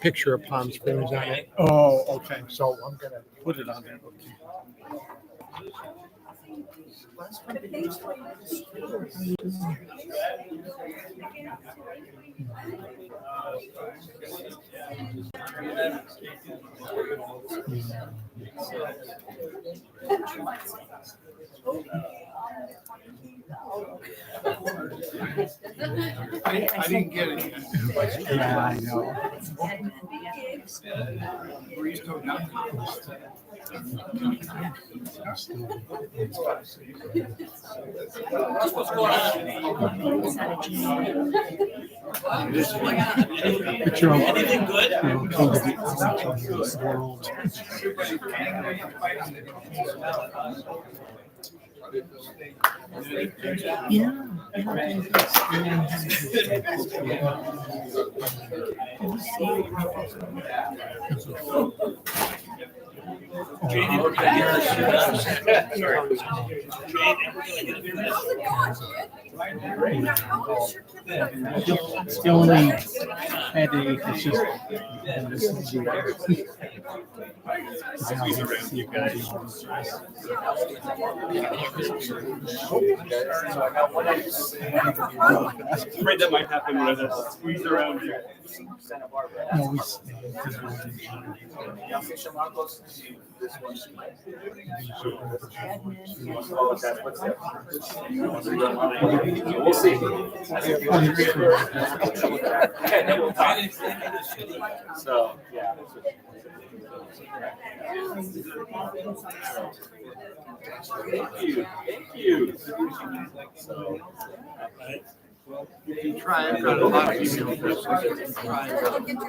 picture of Palm Springs on it. Oh, okay. So I'm gonna put it on there. I didn't get it yet. Yeah, I know. Burrito not. Picture of anything good? King of the world. It's the only headache. It's just Afraid that might happen when I squeeze around here. always. We'll see. So, yeah. Thank you. Thank you. So, You can try. I've got a lot of email addresses. You can try.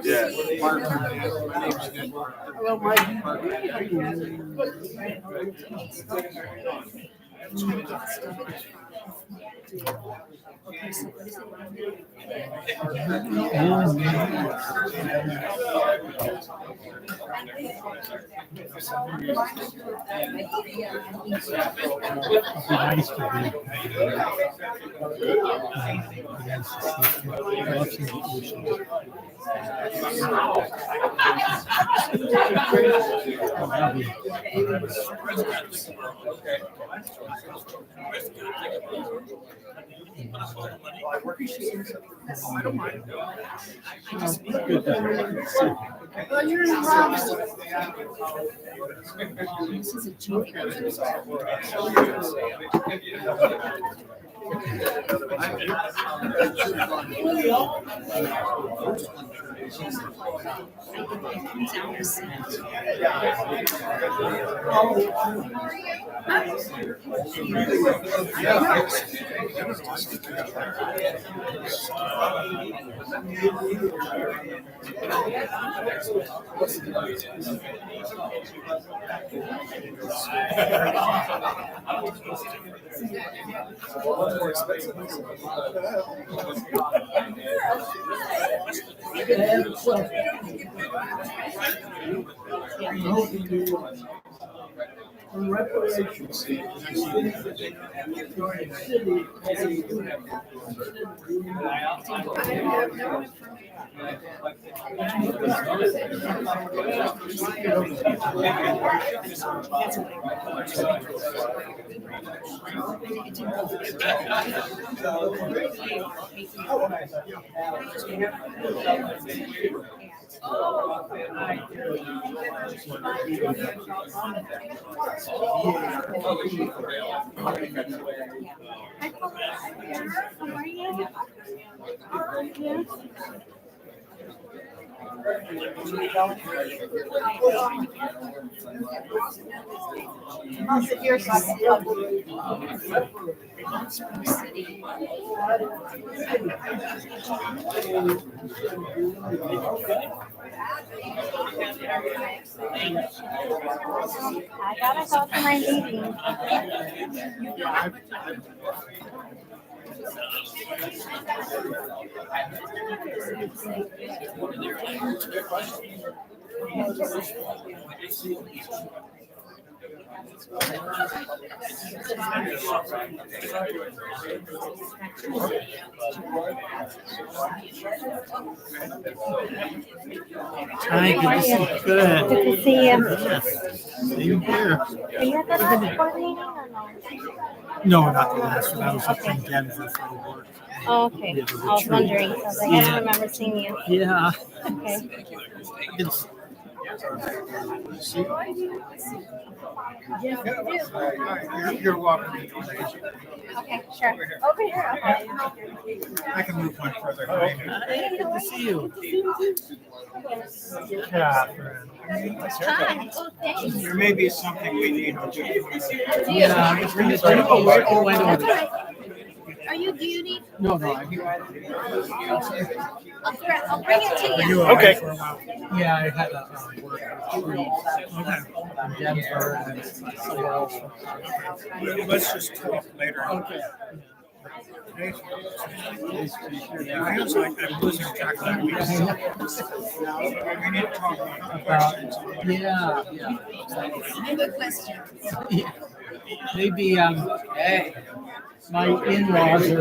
yeah. Parker, my name's Ed. Hello, Mike. Nice to be Well, you're in Robinson. This is a joke. I'll sit here so I can help. I gotta go to my meeting. Hi, good to see you. Good. Good to see you. Same here. Are you at the last board meeting or no? No, not the last one. I was up in Denver for work. Oh, okay. I was wondering because I don't remember seeing you. Yeah. Okay. You're welcome. Okay, sure. Over here. Okay. I can move one further. Hey, good to see you. Catherine. Hi. Oh, thanks. There may be something we need. Yeah, I'm just gonna say, oh, wait, oh, I know. Are you beauty? No, no, I'm I'll bring it to you. okay. Yeah, I had a work retreat in Denver and somewhere else. Let's just talk later. Okay. It feels like I'm losing track of that. We need to talk about questions. Yeah, yeah. Good question. Yeah. Maybe my in-laws are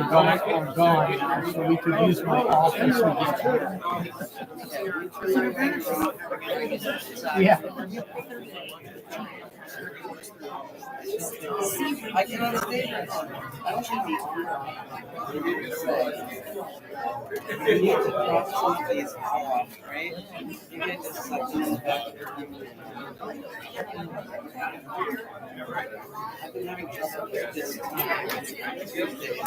gone now, so we could use my office again. Yeah. I can understand. You need to drop some of these off, right? You get to set this back. I've been having trouble with this Tuesday.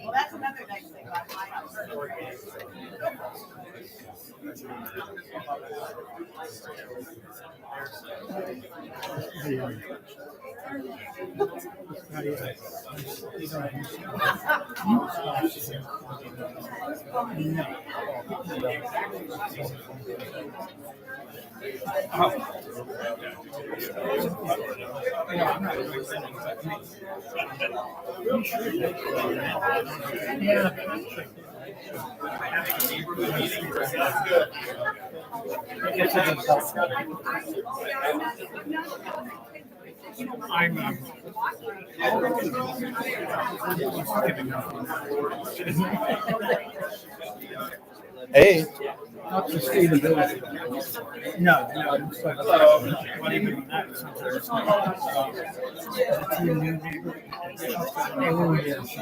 Well, that's another nice thing about my house. I'm Hey. Not sustainability. no. What even that? Sometimes. Oh, yes.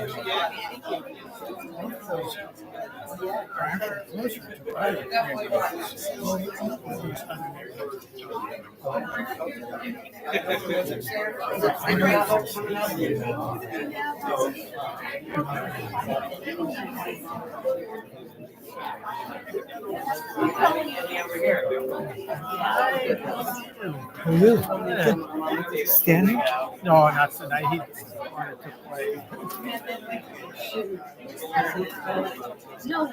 Are actually closer to private neighborhoods. Standing? No, not tonight. He wanted to play. No.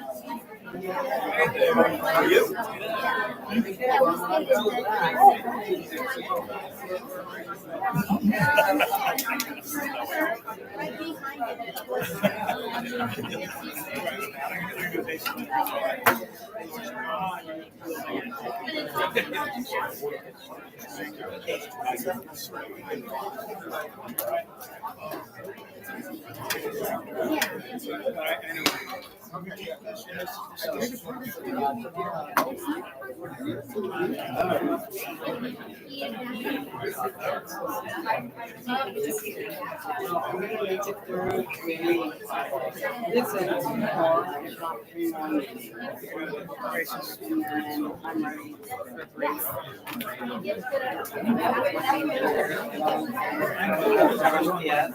It's a 2 more, if not 3 more meetings. And then I'm ready for 3. Yes.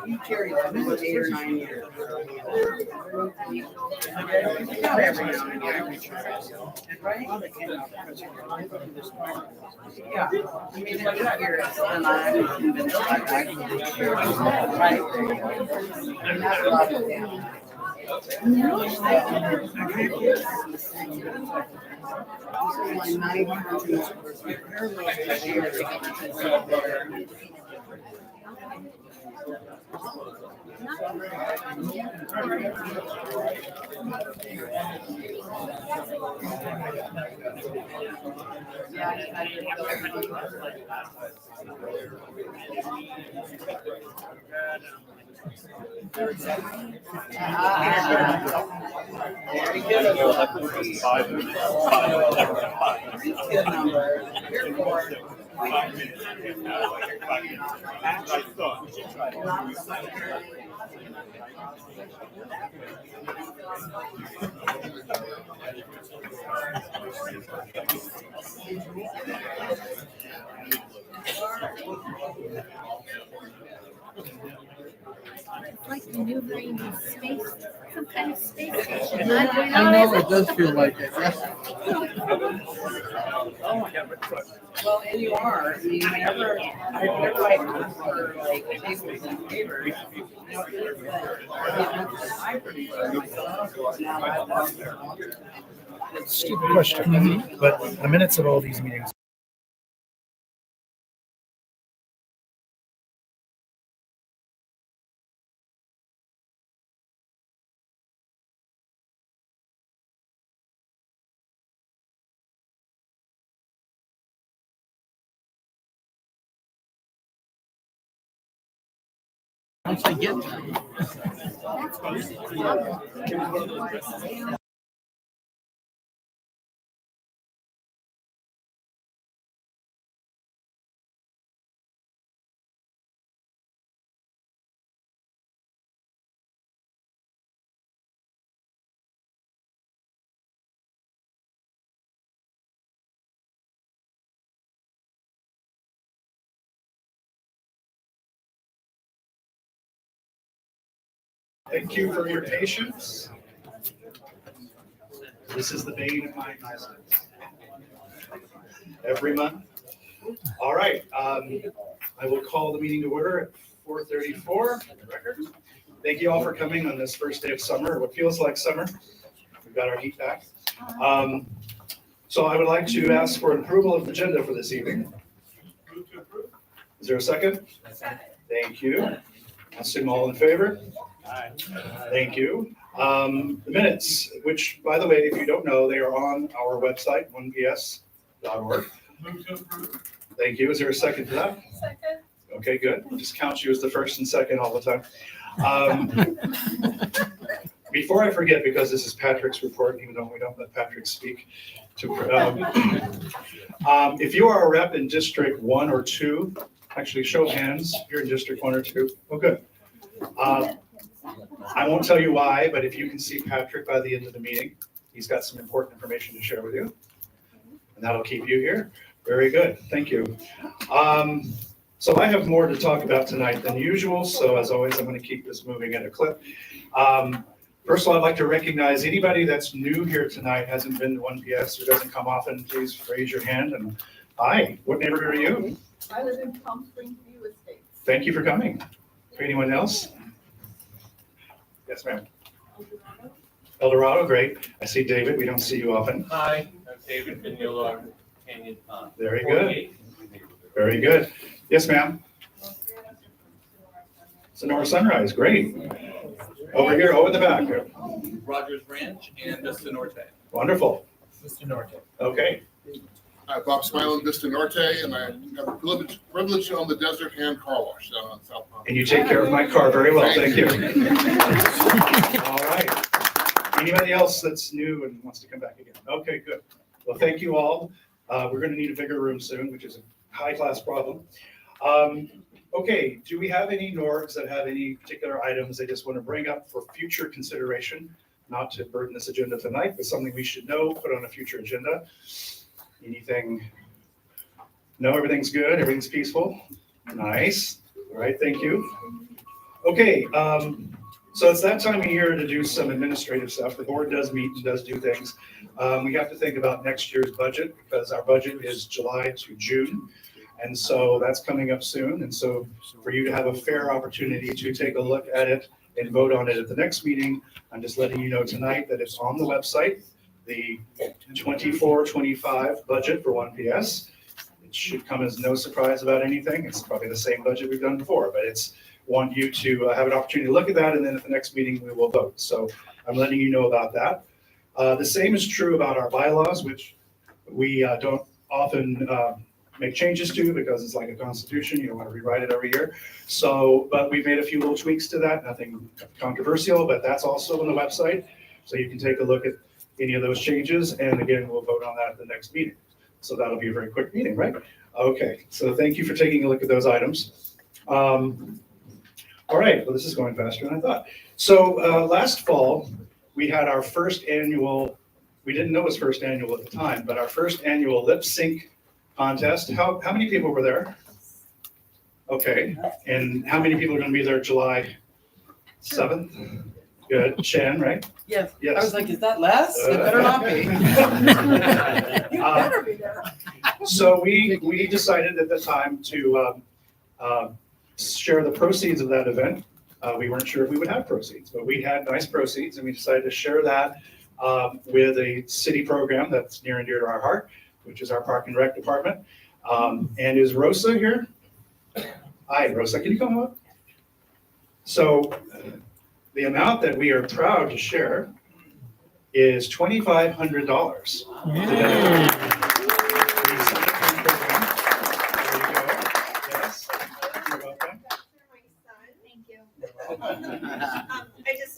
You carry them for 8 or 9 years. Not every now and again. Right? Yeah, I mean, if you hear it, and I'm convinced I can hear it. Right? And that's a lot of damage. Very good. Good number. You're 4. It's like maneuvering in space, some kind of space station. I know, it does feel like it, yes. Well, and you are. I mean, whenever I look for like tables and favors, you know, it is good. I produce myself. Now I love Stupid question, but the minutes of all these meetings. Once I get Thank you for your patience. This is the bane of my existence. Every month. All right, I will call the meeting to order at 4:34. Thank you all for coming on this first day of summer, what feels like summer. We've got our heat back. So I would like to ask for approval of the agenda for this evening. Is there a second? Thank you. I assume all in favor? Thank you. The minutes, which, by the way, if you don't know, they are on our website, 1ps.org. Thank you. Is there a second to that? Second. Okay, good. We'll just count you as the first and second all the time. Before I forget, because this is Patrick's report, even though we don't let Patrick speak, if you are a rep in District 1 or 2, actually show of hands, you're in District 1 or 2. Oh, good. I won't tell you why, but if you can see Patrick by the end of the meeting, he's got some important information to share with you. And that'll keep you here. Very good. Thank you. So I have more to talk about tonight than usual. So as always, I'm going to keep this moving at a clip. First of all, I'd like to recognize anybody that's new here tonight, hasn't been to 1PS or doesn't come often, please raise your hand. And hi, what neighborhood are you? I live in Palm Springs View Estates. Thank you for coming. For anyone else? Yes, ma'am. Eldorado, great. I see David. We don't see you often. Hi, I'm David Vignola, Canyon Pond. Very good. Very good. Yes, ma'am. Sonora Sunrise, great. Over here, over in the back. Rogers Ranch and Vista Norte. Wonderful. Mr. Norte. Okay, Hi, Bob Smiley, Vista Norte, and I have the privilege to own the Desert Hand Car Wash down on South Palm. and you take care of my car very well, thank you. All right. Anybody else that's new and wants to come back again? Okay, good. Well, thank you all. We're gonna need a bigger room soon, which is a high-class problem. Okay, do we have any NORGs that have any particular items they just want to bring up for future consideration? Not to burden this agenda tonight, but something we should know, put on a future agenda. Anything? No, everything's good, everything's peaceful? Nice. All right, thank you. Okay, so it's that time of year to do some administrative stuff. The board does meet and does do things. We have to think about next year's budget because our budget is July to June. And so that's coming up soon. And so for you to have a fair opportunity to take a look at it and vote on it at the next meeting, I'm just letting you know tonight that it's on the website, the 24-25 budget for 1PS. It should come as no surprise about anything. It's probably the same budget we've done before, but it's want you to have an opportunity to look at that, and then at the next meeting, we will vote. So I'm letting you know about that. The same is true about our bylaws, which we don't often make changes to because it's like a constitution, you don't want to rewrite it every year. So, but we've made a few little tweaks to that, nothing controversial, but that's also on the website. So you can take a look at any of those changes, and again, we'll vote on that at the next meeting. So that'll be a very quick meeting, right? Okay, so thank you for taking a look at those items. All right, well, this is going faster than I thought. So last fall, we had our first annual, we didn't know it was first annual at the time, but our first annual lip sync contest. How many people were there? Okay, and how many people are going to be there July 7th? Good, Shan, right? Yes. Yes. I was like, is that less? It better not be. You better be there. So we decided at the time to share the proceeds of that event. We weren't sure if we would have proceeds, but we had nice proceeds, and we decided to share that with a city program that's near and dear to our heart, which is our Park and Rec department. And is Rosa here? Hi, Rosa, can you come up? So the amount that we are proud to share is $2,500. Thank you.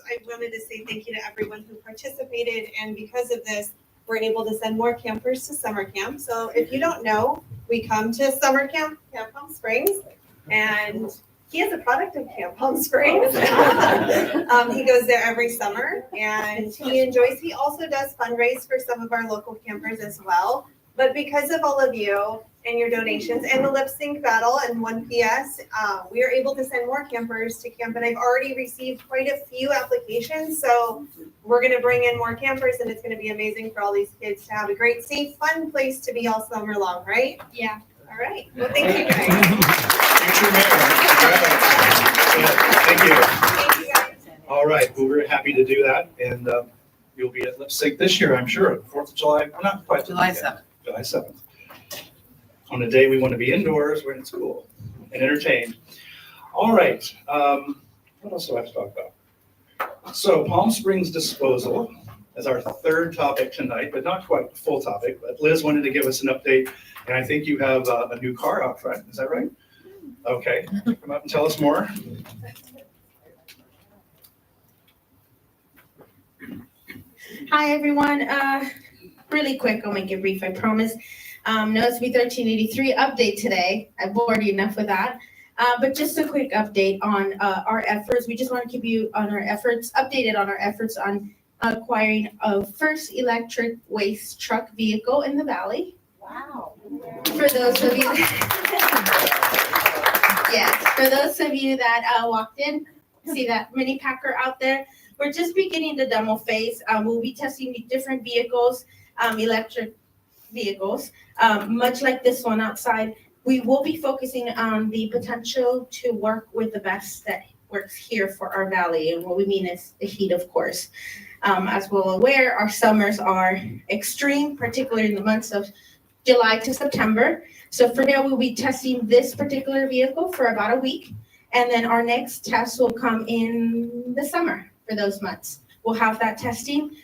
I wanted to say thank you to everyone who participated, and because of this, we're able to send more campers to summer camp. So if you don't know, we come to summer camp, Camp Palm Springs, and he is a product of Camp Palm Springs. He goes there every summer, and he also does fundraise for some of our local campers as well. But because of all of you and your donations and the lip sync battle and 1PS, we are able to send more campers to camp. And I've already received quite a few applications. So we're going to bring in more campers, and it's going to be amazing for all these kids to have a great, safe, fun place to be all summer long, right? Yeah. All right. Well, thank you guys. Future mayor. Thank you. Thank you guys. All right, well, we're happy to do that, and you'll be at Lip Sync this year, I'm sure, 4th of July, well, not quite. July 7th. July 7th. On a day we want to be indoors when it's cool and entertained. All right, what else do I have to talk about? So Palm Springs disposal is our third topic tonight, but not quite the full topic, but Liz wanted to give us an update, and I think you have a new car out front, is that right? Okay, come up and tell us more. Hi, everyone. Really quick, I'll make it brief, I promise. No SB 1383 update today. I've bored you enough with that. But just a quick update on our efforts. We just want to keep you on our efforts, updated on our efforts on acquiring a first electric waste truck vehicle in the valley. Wow. For those of you, yes, for those of you that walked in, see that mini packer out there. We're just beginning the demo phase. We'll be testing different vehicles, electric vehicles, much like this one outside. We will be focusing on the potential to work with the best that works here for our valley. And what we mean is the heat, of course. As we're aware, our summers are extreme, particularly in the months of July to September. So for now, we'll be testing this particular vehicle for about a week. And then our next test will come in the summer for those months. We'll have that testing.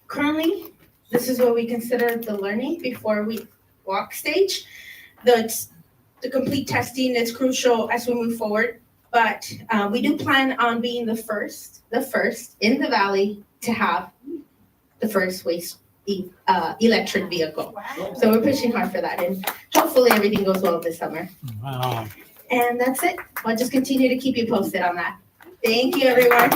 Currently, This is what we consider the learning before we walk stage. The complete testing is crucial as we move forward, but we do plan on being the first in the valley to have the first waste electric vehicle. So we're pushing hard for that, and hopefully everything goes well this summer. Wow. And that's it. I'll just continue to keep you posted on that. Thank you, everyone.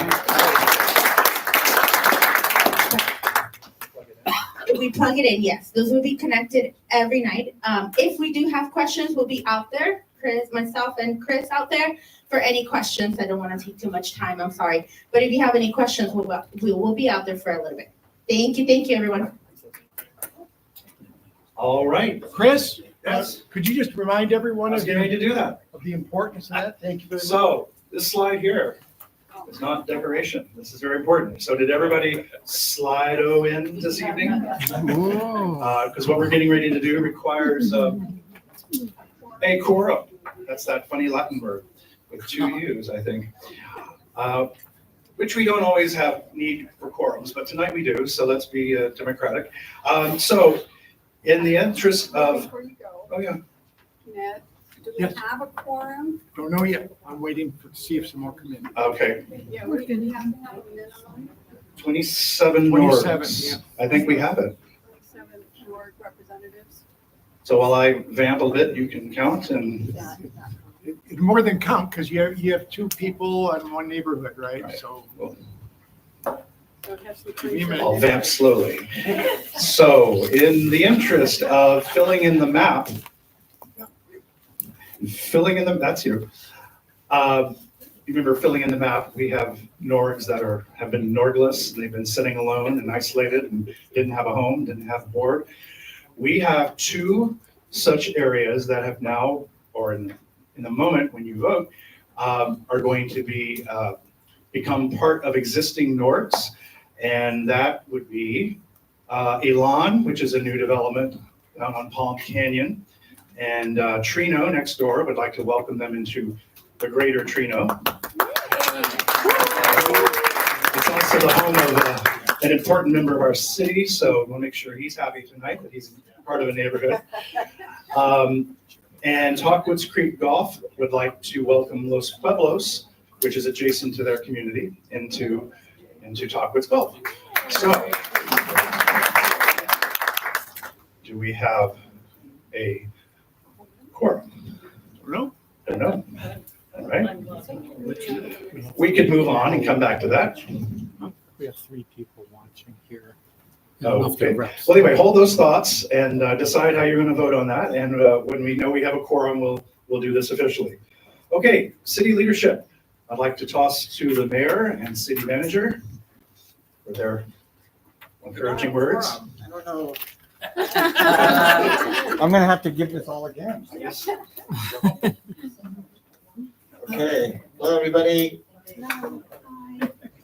If we plug it in, yes, those will be connected every night. If we do have questions, we'll be out there, myself and Chris out there for any questions. I don't want to take too much time, I'm sorry. But if you have any questions, we will be out there for a little bit. Thank you, everyone. All right. Chris, Yes, could you just remind everyone I was of getting ready to do that. the importance of that? Thank you very much. So this slide here is not decoration. This is very important. So did everybody Slido in this evening? Because what we're getting ready to do requires a quorum. That's that funny Latin word with two U's, I think. Which we don't always have need for quorums, but tonight we do. So let's be democratic. So in the interest of, Before you go, oh yeah, Ned, do we Yes. have a quorum? Don't know yet. I'm waiting to see if some more come in. okay. Yeah, we have to have a minimum, 27 27, Nords. yeah. I think we have it. 7 board representatives. So while I vamp a bit, you can count and, It's more than count, because you have two people in one neighborhood, right? Right. So So it has to be Give me a minute. I'll vamp slowly. So in the interest of filling in the map, that's you. Remember filling in the map, we have Nords that have been Nordless. They've been sitting alone and isolated and didn't have a home, didn't have a board. We have 2 such areas that have now, or in the moment when you vote, are going to be become part of existing Nords. And that would be Elan, which is a new development down on Palm Canyon. And Trino next door, would like to welcome them into the greater Trino. It's also the home of an important member of our city, so we'll make sure he's happy tonight that he's part of a neighborhood. And Hawkwoods Creek Golf would like to welcome Los Pueblos, which is adjacent to their community, into Hawkwoods Golf. So, do we have a quorum? no, I don't know. All right. We could move on and come back to that. We have 3 people watching here. Okay. Well, anyway, hold those thoughts and decide how you're going to vote on that. And when we know we have a quorum, we'll do this officially. Okay, city leadership. I'd like to toss to the mayor and city manager for their encouraging words. I don't know. I'm gonna have to give this all again. Yes. Okay, hello, everybody.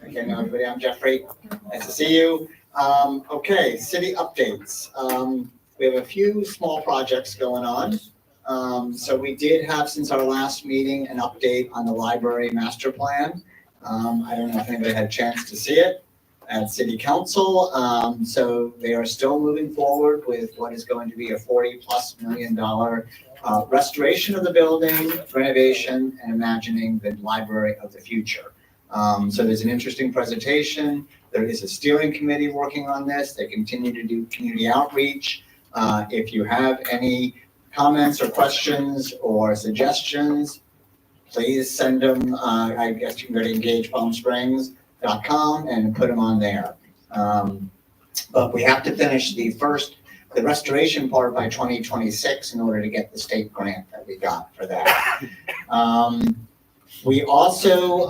Okay, now everybody, I'm Jeffrey. Nice to see you. Okay, city updates. We have a few small projects going on. So we did have, since our last meeting, an update on the library master plan. I don't know if anybody had a chance to see it at city council. So they are still moving forward with what is going to be a $40+ million restoration of the building, renovation, and imagining the library of the future. So there's an interesting presentation. There is a steering committee working on this. They continue to do community outreach. If you have any comments or questions or suggestions, please send them. I guess you can go to engagepalmsprings.com and put them on there. But we have to finish the restoration part by 2026 in order to get the state grant that we got for that. We also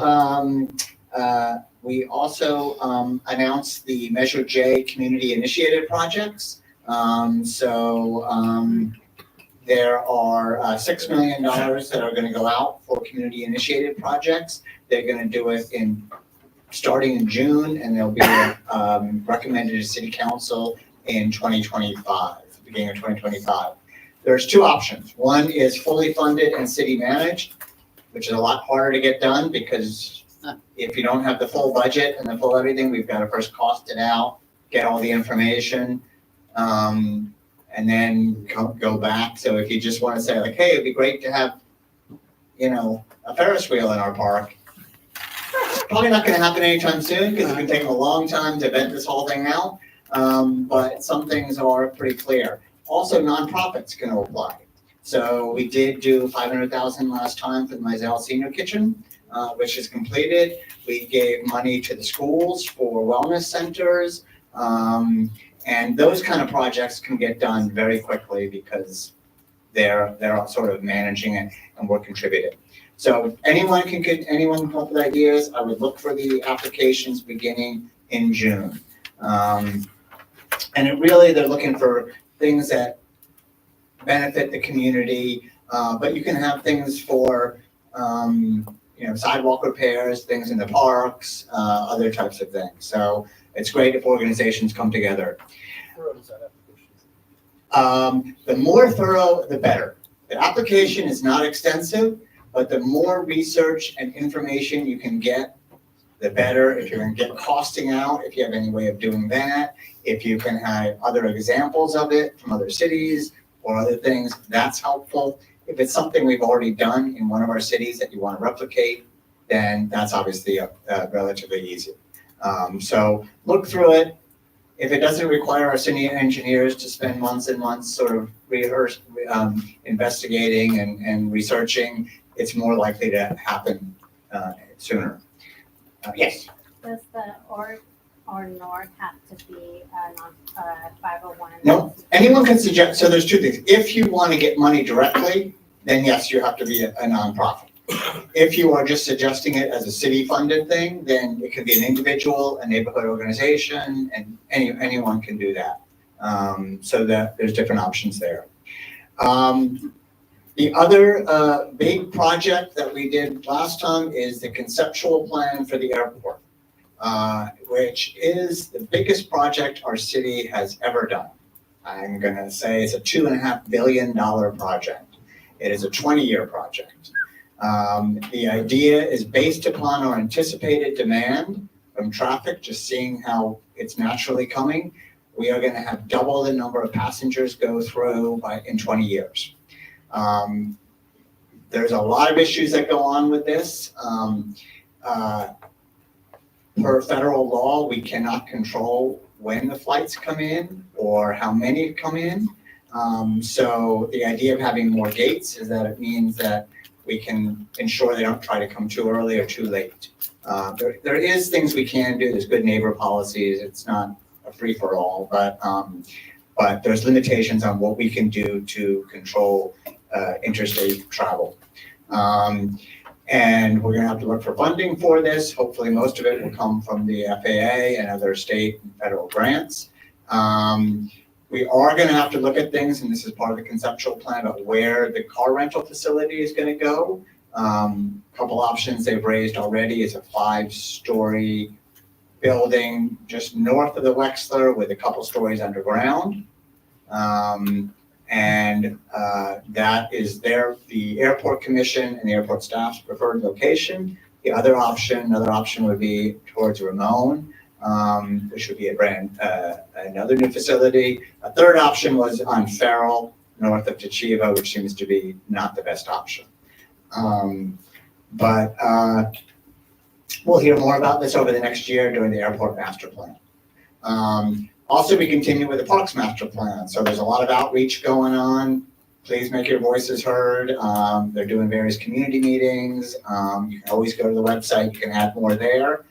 announced the Measure J community initiated projects. There are $6 million that are going to go out for community initiated projects. They're going to do it starting in June, and they'll be recommended to city council in 2025, beginning of 2025. There's 2 options. One is fully funded and city managed, which is a lot harder to get done because if you don't have the full budget and the full everything, we've got to first cost it out, get all the information. and then go back. So if you just want to say like, hey, it'd be great to have, a Ferris wheel in our park. Probably not going to happen anytime soon because it's been taking a long time to vet this whole thing out. But some things are pretty clear. Also, nonprofits can apply. So we did do $500,000 last time for the Mizell Senior Kitchen, which is completed. We gave money to the schools for wellness centers. And those kind of projects can get done very quickly because they're sort of managing it and we're contributing. So anyone can come up with ideas. I would look for the applications beginning in June. And they're looking for things that benefit the community, but you can have things for, sidewalk repairs, things in the parks, other types of things. So it's great if organizations come together. The more thorough, the better. The application is not extensive, but the more research and information you can get, the better. If you're going to get costing out, if you have any way of doing that, if you can have other examples of it from other cities or other things, that's helpful. If it's something we've already done in one of our cities that you want to replicate, then that's obviously relatively easy. So look through it. If it doesn't require our city engineers to spend months and months sort of investigating and researching, it's more likely to happen sooner. Yes? Does the org or NORD have to be a 501? No, anyone can suggest, so there's two things. If you want to get money directly, then yes, you have to be a nonprofit. If you are just suggesting it as a city-funded thing, then it could be an individual, a neighborhood organization, and anyone can do that. So that there's different options there. The other big project that we did last time is the conceptual plan for the airport, which is the biggest project our city has ever done. I'm going to say it's a $2.5 billion project. It is a 20-year project. The idea is based upon our anticipated demand from traffic, just seeing how it's naturally coming. We are going to have double the number of passengers go through in 20 years. There's a lot of issues that go on with this. Per federal law, we cannot control when the flights come in or how many come in. So the idea of having more gates is that it means that we can ensure they don't try to come too early or too late. There is things we can do. There's good neighbor policies. It's not a free-for-all, but there's limitations on what we can do to control interstate travel. And we're gonna have to look for funding for this. Hopefully most of it will come from the FAA and other state and federal grants. We are gonna have to look at things, and this is part of the conceptual plan, about where the car rental facility is gonna go. Couple options they've raised already is a 5-story building just north of the Wexler with a couple stories underground. That is the airport commission and the airport staff's preferred location. Another option would be towards Ramon, which would be another new facility. A third option was on Farrell, north of Tachiva, which seems to be not the best option. But we'll hear more about this over the next year during the airport master plan. Also, we continue with the Parks Master Plan. So there's a lot of outreach going on. Please make your voices heard. They're doing various community meetings. You can always go to the website. You can add more there.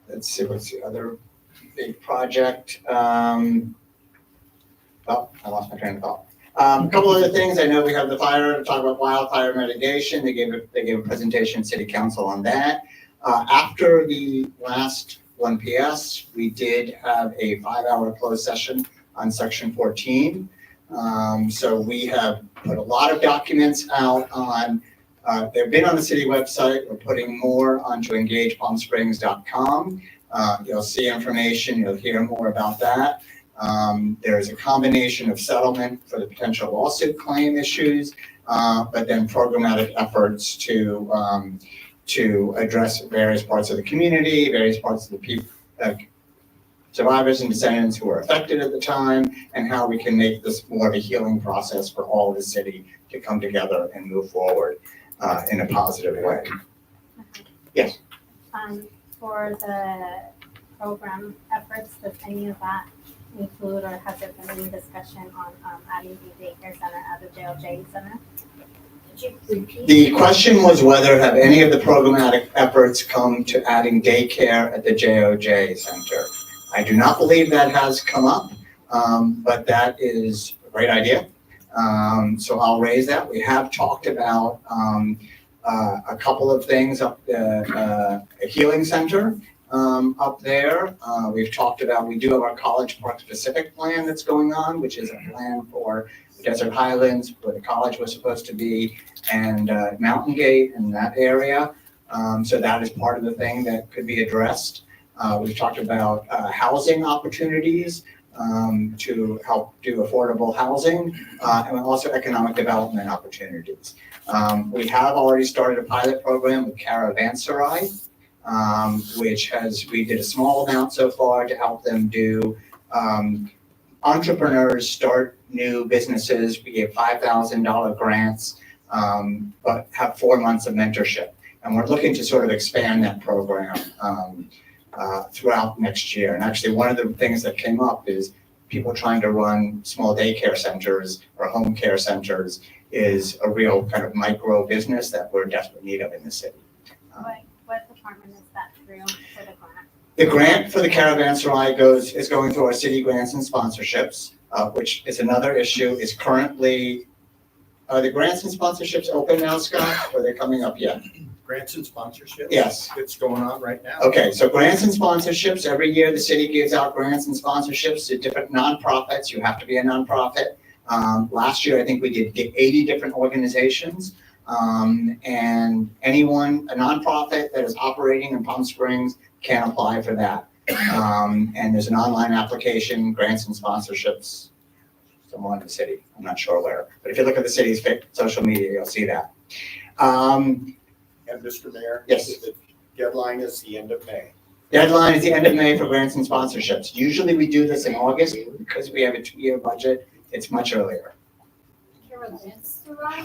Let's see, what's the other big project? I lost my train of thought. A couple other things. I know we have the fire, talk about wildfire mitigation. They gave a presentation in City Council on that. After the last 1PS, we did have a 5-hour closed session on Section 14. So we have put a lot of documents out on, they've been on the city website. We're putting more onto engagepalmsprings.com. You'll see information, you'll hear more about that. There's a combination of settlement for the potential lawsuit claim issues, but then programmatic efforts to to address various parts of the community, various parts of the people, survivors and descendants who were affected at the time, and how we can make this more of a healing process for all of the city to come together and move forward in a positive way. Yes. For the program efforts, does any of that include, or has there been any discussion on adding the daycare center at the JLJ Center? Could you repeat? The question was whether have any of the programmatic efforts come to adding daycare at the JOJ Center. I do not believe that has come up, but that is a great idea. So I'll raise that. We have talked about a couple of things up a healing center up there. We've talked about, we do have our College Park specific plan that's going on, which is a plan for Desert Highlands, where the college was supposed to be, and Mountain Gate in that area. So that is part of the thing that could be addressed. We've talked about housing opportunities to help do affordable housing, and also economic development opportunities. We have already started a pilot program with Caravanserai, which we did a small amount so far to help them do entrepreneurs start new businesses. We gave $5,000 grants, but have 4 months of mentorship. And we're looking to sort of expand that program throughout next year. And actually, one of the things that came up is people trying to run small daycare centers or home care centers is a real kind of micro business that we're in desperate need of in the city. What department is that through for the grant? The grant for the Caravanserai is going through our city grants and sponsorships, which is another issue. Is currently, are the grants and sponsorships open now, Scott? Or are they coming up yet? Grants and sponsorships? Yes. It's going on right now. Okay, so grants and sponsorships, every year the city gives out grants and sponsorships to different nonprofits. You have to be a nonprofit. Last year, I think we did 80 different organizations. And anyone, a nonprofit that is operating in Palm Springs can apply for that. And there's an online application, grants and sponsorships, somewhere in the city. I'm not sure where, but if you look at the city's social media, you'll see that. And Mr. Mayor? Yes. The deadline is the end of May. Deadline is the end of May for grants and sponsorships. Usually we do this in August because we have a 2-year budget. It's much earlier.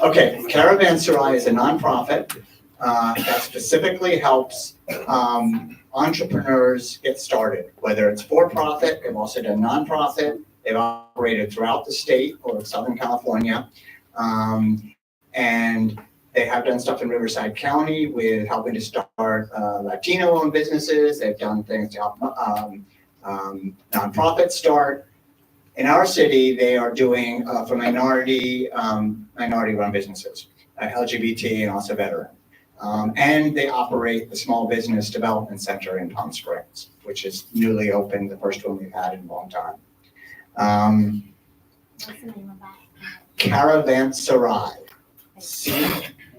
Okay, Caravanserai is a nonprofit that specifically helps entrepreneurs get started, whether it's for-profit, they've also done nonprofit, they've operated throughout the state or Southern California. And they have done stuff in Riverside County with helping to start Latino-owned businesses. They've done things to help nonprofits start. In our city, they are doing for minority-run businesses, LGBT and also veteran. And they operate the Small Business Development Center in Palm Springs, which is newly opened, the first one we've had in a long time. What's the name of that? Caravanserai.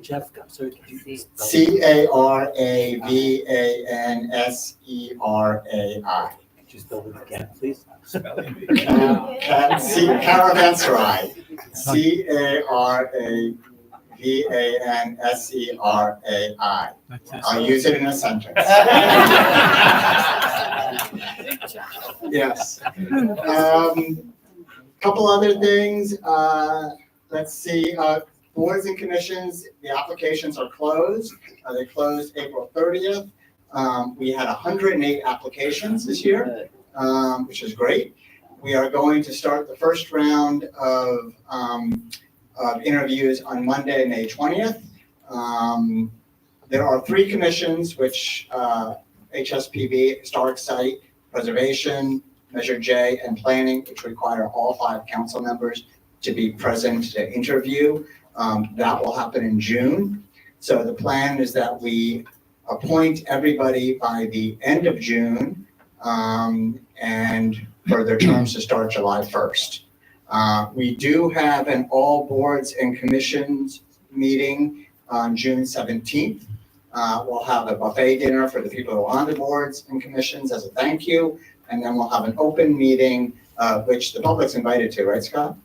Jeff, so could you please? Caravanserai. Just spell it again, please. Caravanserai. Caravanserai. I'll use it in a sentence. Yes. Couple other things. Let's see. Boards and commissions, the applications are closed. They closed April 30th. We had 108 applications this year, which is great. We are going to start the first round of interviews on Monday, May 20th. There are 3 commissions, which HSPB, Historic Site, Preservation, Measure J, and Planning, which require all 5 council members to be present to interview. That will happen in June. So the plan is that we appoint everybody by the end of June and for their terms to start July 1st. We do have an all boards and commissions meeting on June 17th. We'll have a buffet dinner for the people who are on the boards and commissions as a thank you. And then we'll have an open meeting, which the public's invited to, right, Scott?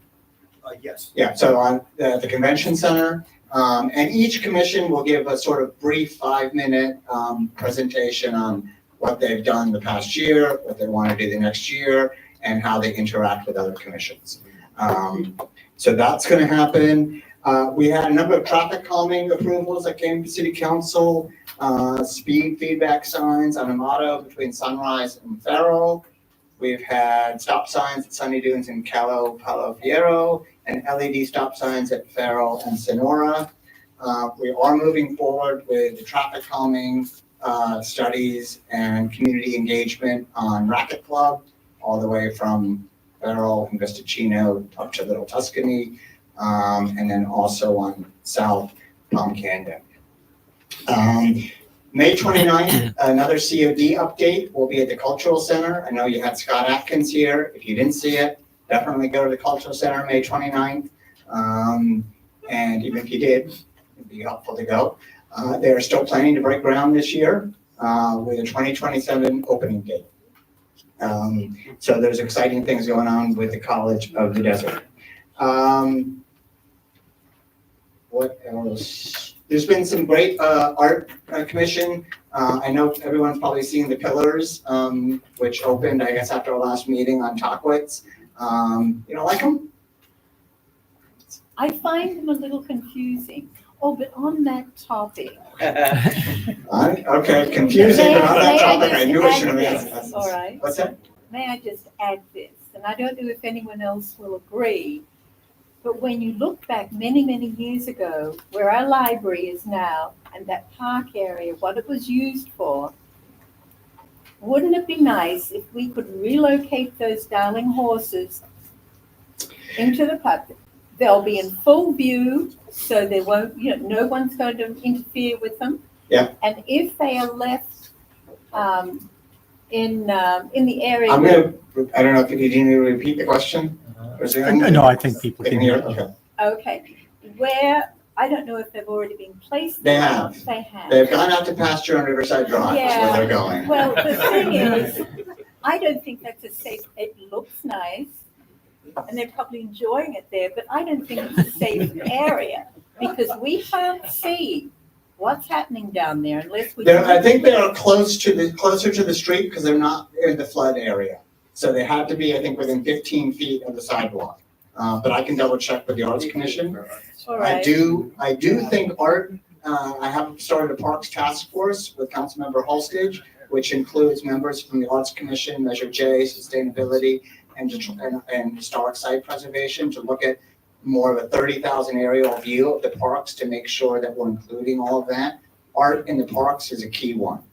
Yes. Yeah, so on the convention center, And each commission will give a sort of brief 5-minute presentation on what they've done the past year, what they want to do the next year, and how they interact with other commissions. So that's going to happen. We had a number of traffic calming approvals that came to City Council, speed feedback signs on Amato between Sunrise and Farrell. We've had stop signs at Sunny Dunes and Palo Fierro, and LED stop signs at Farrell and Sonora. We are moving forward with the traffic calming studies and community engagement on Racket Club, all the way from Farrell and Vistacino up to Little Tuscany, and then also on South Palm Canyon. May 29th, another COD update will be at the Cultural Center. I know you had Scott Atkins here. If you didn't see it, definitely go to the Cultural Center May 29th. And even if you did, it'd be helpful to go. They're still planning to break ground this year with a 2027 opening date. So there's exciting things going on with the College of the Desert. What else? There's been some great art commission. I know everyone's probably seen the Pillars, which opened, I guess, after our last meeting on Tockwitz. You don't like them? I find them a little confusing. Oh, but on that topic. Okay, confusing, but on that topic, I knew I should have asked. This, all right. What's that? May I just add this? And I don't know if anyone else will agree, but when you look back many, many years ago, where our library is now, and that park area, what it was used for, wouldn't it be nice if we could relocate those darling horses into the park? They'll be in full view, so they won't, no one's going to interfere with them. Yeah. And if they are left in the area. I don't know if you need to repeat the question. No, I think people can hear. Okay. Okay, where, I don't know if they've already been placed. They have. They have. They've gone out to pasture on Riverside Drive, is where they're going. Well, the thing is, I don't think that's a safe, it looks nice, and they're probably enjoying it there, but I don't think it's a safe area, because we can't see what's happening down there unless we. I think they are closer to the street because they're not in the flood area. So they have to be, I think, within 15 feet of the sidewalk. But I can double check with the Arts Commission. All right. I do think art, I have started a Parks Task Force with Councilmember Holstage, which includes members from the Arts Commission, Measure J, Sustainability, and Historic Site Preservation to look at more of a 30,000 aerial view of the parks to make sure that we're including all of that. Art in the parks is a key one,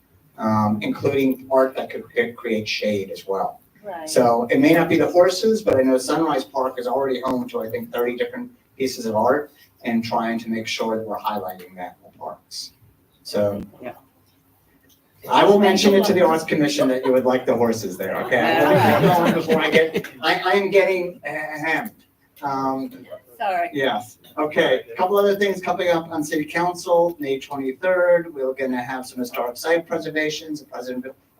including art that could create shade as well. Right. So it may not be the horses, but I know Sunrise Park is already home to, I think, 30 different pieces of art and trying to make sure that we're highlighting that in the parks. So Yeah. I will mention it to the Arts Commission that you would like the horses there, okay? I am getting hemmed. Sorry. Yes, okay. A couple other things coming up on City Council, May 23rd. We're gonna have some historic site preservations,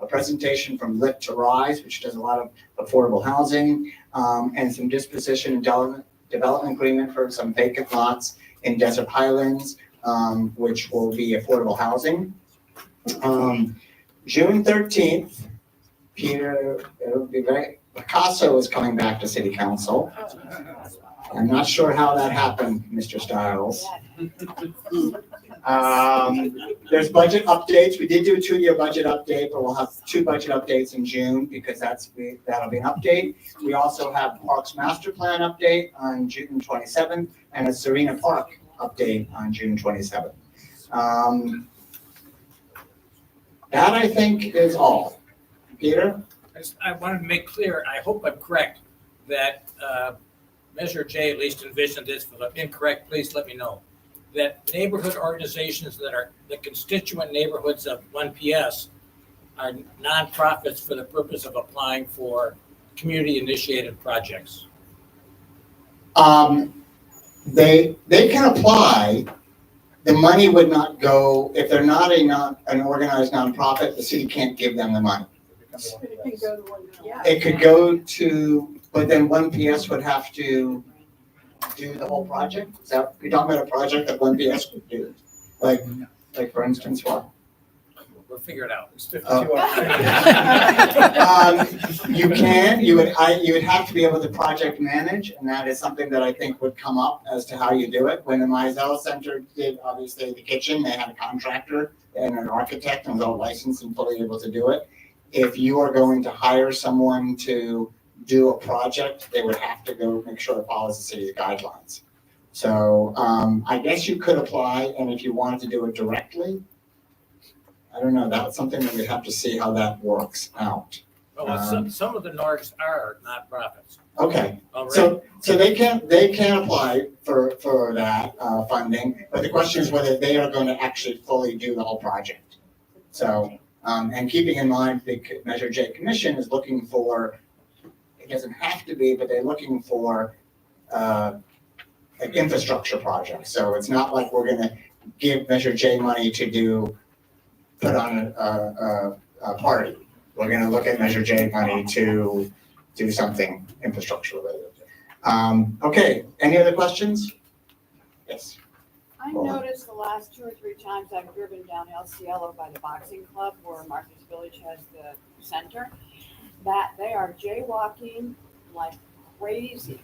a presentation from Lit to Rise, which does a lot of affordable housing, and some disposition and development agreement for some vacant lots in Desert Highlands, which will be affordable housing. June 13th, Picasso is coming back to City Council. I'm not sure how that happened, Mr. Stiles. There's budget updates. We did do a 2-year budget update, but we'll have 2 budget updates in June because that'll be an update. We also have Parks Master Plan update on June 27th and a Serena Park update on June 27th. That I think is all. Peter? I wanted to make clear, I hope I'm correct, that Measure J at least envisioned this. If I'm incorrect, please let me know. That neighborhood organizations that are the constituent neighborhoods of 1PS are nonprofits for the purpose of applying for community-initiated projects. They can apply. The money would not go, if they're not an organized nonprofit, the city can't give them the money. It could go to, but then 1PS would have to do the whole project? Is that, you're talking about a project that one PS could do? Like for instance, what? We'll figure it out. It's 52 You would have to be able to project manage, and that is something that I think would come up as to how you do it. When the Mizell Center did, obviously, the kitchen, they had a contractor and an architect and was all licensed and fully able to do it. If you are going to hire someone to do a project, they would have to go make sure it follows the city's guidelines. So, I guess you could apply, and if you wanted to do it directly, I don't know, that's something that we'd have to see how that works out. Well, some of the NARCs are nonprofits. Okay, Already. so they can apply for that funding, but the question is whether they are going to actually fully do the whole project. So, and keeping in mind, the Measure J Commission is looking for, it doesn't have to be, but they're looking for like infrastructure projects. So it's not like we're gonna give Measure J money to put on a party. We're gonna look at Measure J money to do something infrastructure related. Okay, any other questions? Yes. I noticed the last 2 or 3 times I've driven down El Cielo by the boxing club where Martha's Village has the center, that they are jaywalking like crazy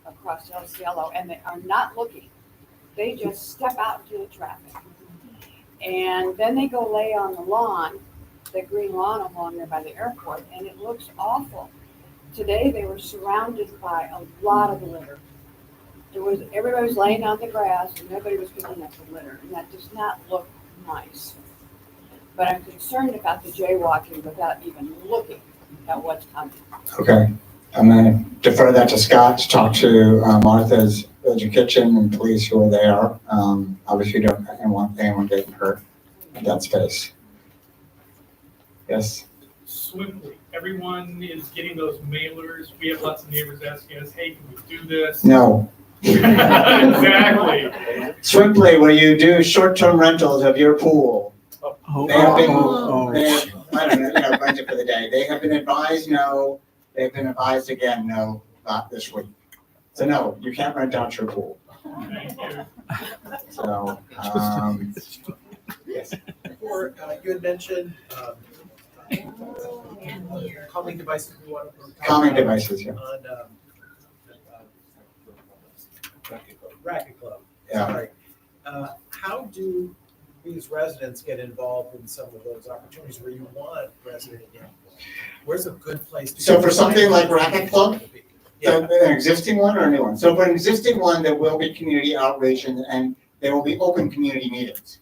across El Cielo, and they are not looking. They just step out into the traffic. And then they go lay on the lawn, the green lawn along there by the airport, and it looks awful. Today they were surrounded by a lot of litter. Everybody was laying on the grass and nobody was picking up the litter, and that does not look nice. But I'm concerned about the jaywalking without even looking at what's coming. Okay, I'm gonna defer that to Scott to talk to Martha's Village Kitchen and police who are there. Obviously, don't want anyone getting hurt in that space. Yes. Swiftly, everyone is getting those mailers. We have lots of neighbors asking us, hey, can we do this? No. Exactly. Swiftly, where you do short-term rentals of your pool. They have been, I don't know, rent it for the day. They have been advised no. They've been advised again, no, not this week. So no, you can't rent out your pool. So, yes. Before, you had mentioned calming devices. Calming devices, yeah. On Racket Club. Yeah. Sorry. How do these residents get involved in some of those opportunities where you want resident input? Where's a good place to? So for something like Racket Club, an existing one or a new one? So for an existing one, there will be community outreach and there will be open community meetings.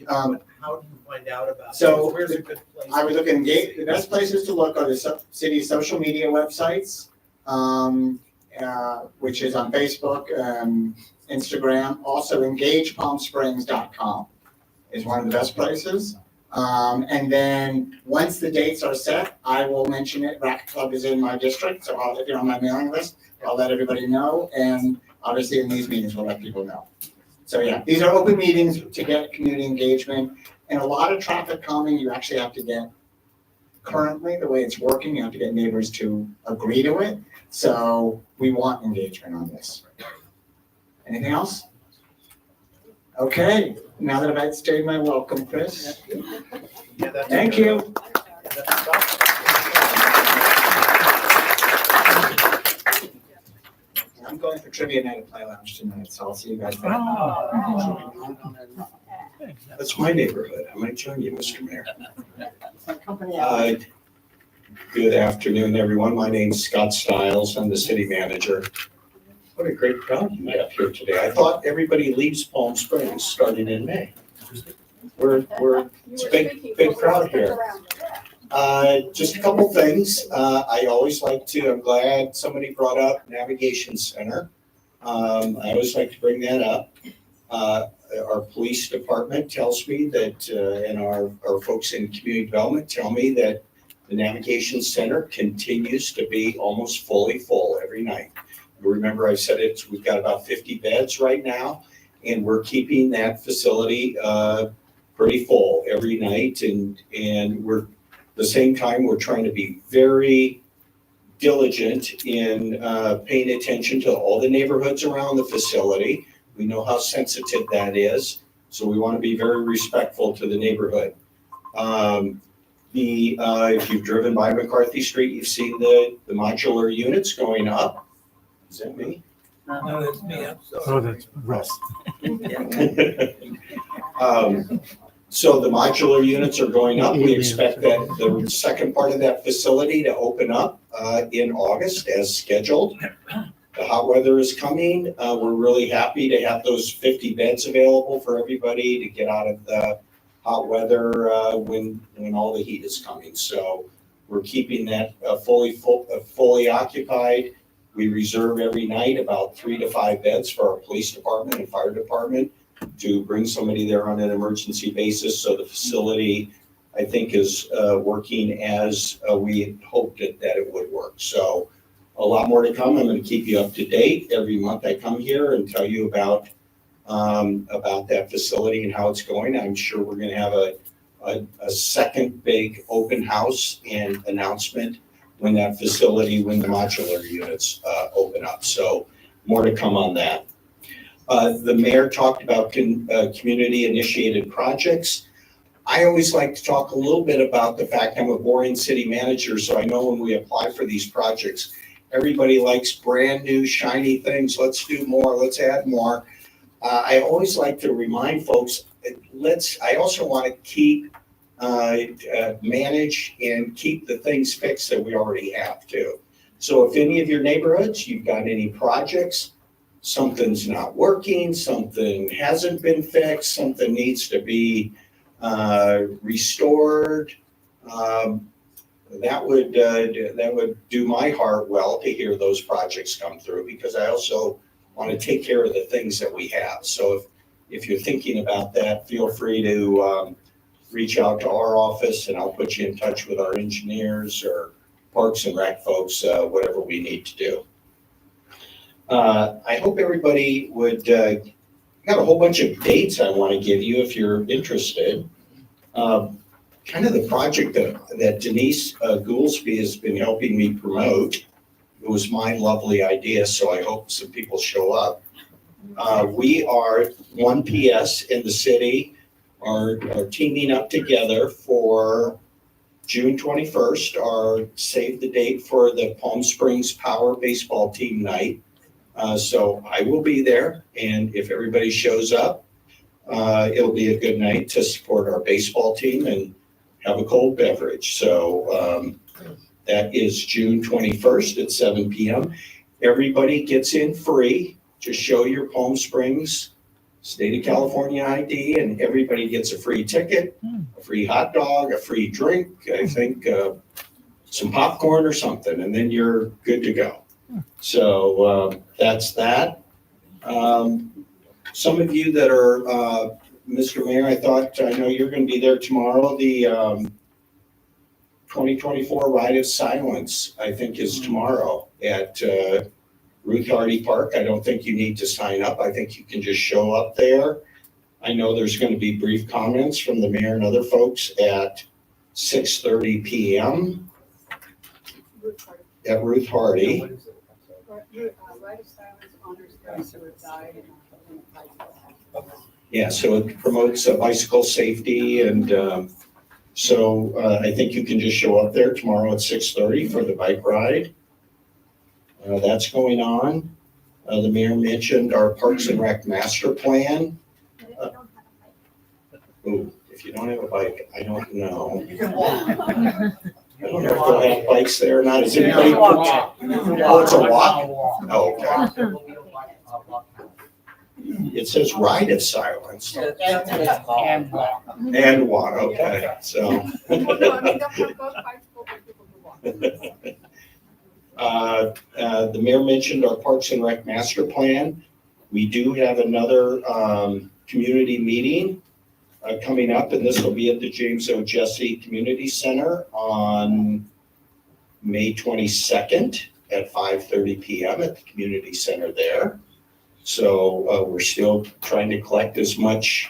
How do you find out about? So where's a good place? I would look at the best places to look are the city's social media websites, which is on Facebook, Instagram. Also, engagepalmsprings.com is one of the best places. And then once the dates are set, I will mention it. Racket Club is in my district, so if you're on my mailing list, I'll let everybody know. And obviously in these meetings, we'll let people know. So yeah, these are open meetings to get community engagement. And a lot of traffic calming, you actually have to get, currently the way it's working, you have to get neighbors to agree to it. So we want engagement on this. Anything else? Okay, now that I've stated my welcome, Chris. Thank you. I'm going for trivia night at Play Lounge tonight, so I'll see you guys there. That's my neighborhood. I might join you, Mr. Mayor. Company Good afternoon, everyone. My name's Scott Stiles. I'm the city manager. What a great crowd you have here today. I thought everybody leaves Palm Springs starting in May. It's a big crowd here. Just a couple things. I always like to, I'm glad somebody brought up Navigation Center. I always like to bring that up. Our police department tells me that, and our folks in community development tell me that the Navigation Center continues to be almost fully full every night. Remember I said we've got about 50 beds right now, and we're keeping that facility pretty full every night. And we're, at the same time, we're trying to be very diligent in paying attention to all the neighborhoods around the facility. We know how sensitive that is, so we want to be very respectful to the neighborhood. If you've driven by McCarthy Street, you've seen the modular units going up. Is that me? No, that's me. Oh, that's Russ. So the modular units are going up. We expect that the second part of that facility to open up in August as scheduled. The hot weather is coming. We're really happy to have those 50 beds available for everybody to get out of the hot weather when all the heat is coming. So we're keeping that fully occupied. We reserve every night about 3 to 5 beds for our police department and fire department to bring somebody there on an emergency basis. So the facility, I think, is working as we hoped that it would work. So a lot more to come. I'm going to keep you up to date. Every month I come here and tell you about that facility and how it's going. I'm sure we're going to have a second big open house and announcement when that facility, when the modular units open up. So more to come on that. The mayor talked about community initiated projects. I always like to talk a little bit about the fact I'm a boring city manager, so I know when we apply for these projects, everybody likes brand new shiny things. Let's do more, let's add more. I always like to remind folks, I also want to keep, manage and keep the things fixed that we already have too. So if any of your neighborhoods, you've got any projects, something's not working, something hasn't been fixed, something needs to be restored, that would do my heart well to hear those projects come through, because I also want to take care of the things that we have. So if you're thinking about that, feel free to reach out to our office and I'll put you in touch with our engineers or Parks and Rec folks, whatever we need to do. I hope everybody would, I got a whole bunch of dates I want to give you if you're interested. Kind of the project that Denise Goolsby has been helping me promote. It was my lovely idea, so I hope some people show up. We are, 1PS in the city are teaming up together for June 21st, our save the date for the Palm Springs Power Baseball Team Night. So I will be there, and if everybody shows up, it'll be a good night to support our baseball team and have a cold beverage. So that is June 21st at 7 p.m. Everybody gets in free. Just show your Palm Springs State of California ID, and everybody gets a free ticket, a free hot dog, a free drink, I think some popcorn or something, and then you're good to go. So that's that. Some of you that are, Mr. Mayor, I know you're going to be there tomorrow. The 2024 Ride of Silence, I think, is tomorrow at Ruth Hardy Park. I don't think you need to sign up. I think you can just show up there. I know there's going to be brief comments from the mayor and other folks at 6:30 p.m. at Ruth Hardy. Rite of Silence honors those who have died in bicycle. Yeah, so it promotes bicycle safety, and so I think you can just show up there tomorrow at 6:30 for the bike ride. That's going on. The mayor mentioned our Parks and Rec master plan. If you don't have a bike, I don't know. You can walk. I don't know if they'll have bikes there or not. Is anybody? Oh, it's a walk? Oh, okay. It says Ride of Silence. And walk. And walk, okay, so. No, I mean, they'll have both bicycles and people who walk. The mayor mentioned our Parks and Rec master plan. We do have another community meeting coming up, and this will be at the James O. Jesse Community Center on May 22nd at 5:30 p.m. at the community center there. So we're still trying to collect as much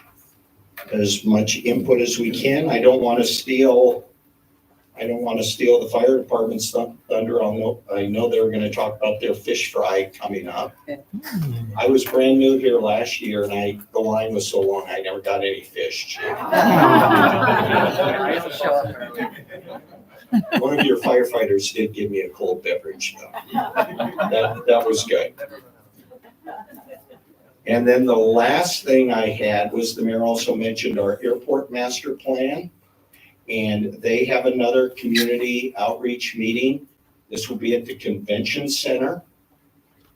input as we can. I don't want to steal I don't want to steal the fire department's thunder. I know they're going to talk about their fish fry coming up. I was brand new here last year and the line was so long, I never got any fish. One of your firefighters did give me a cold beverage though. That was good. And then the last thing I had was the mayor also mentioned our airport master plan. And they have another community outreach meeting. This will be at the convention center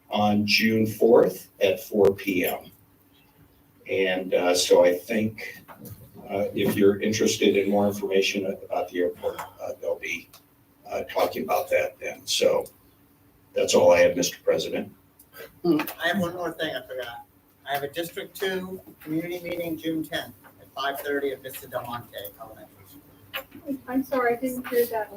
on June 4th at 4 p.m. And so I think if you're interested in more information about the airport, they'll be talking about that then. So that's all I have, Mr. President. I have one more thing I forgot. I have a District 2 community meeting June 10th at 5:30 at Vista Del Monte Elementary. I'm sorry, I didn't hear that.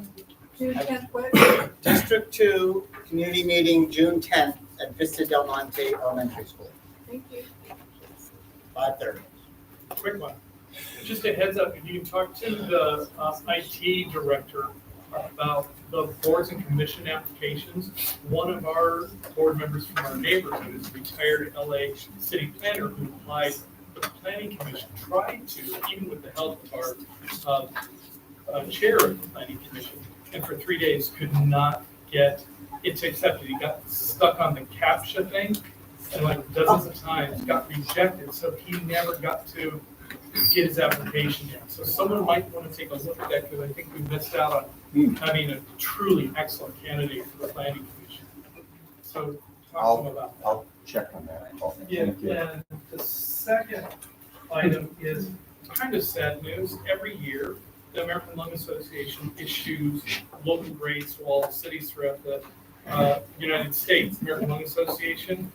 June 10th, what? District 2 community meeting June 10th at Vista Del Monte Elementary School, Thank you. 5:30. Quick one. Just a heads up, if you can talk to the IT director about the boards and commission applications. One of our board members from our neighborhood is a retired LA city planner who applied for the planning commission, tried to, even with the help of our chair of the planning commission, and for 3 days could not get it accepted. He got stuck on the CAPTCHA thing, and like dozens of times got rejected, so he never got to get his application in. So someone might want to take a look at that, because I think we missed out on having a truly excellent candidate for the planning commission. So talk to him about that. I'll check on that. Yeah, Thank you. and the second item is kind of sad news. Every year, the American Lung Association issues local grades to all the cities throughout the United States, American Lung Association.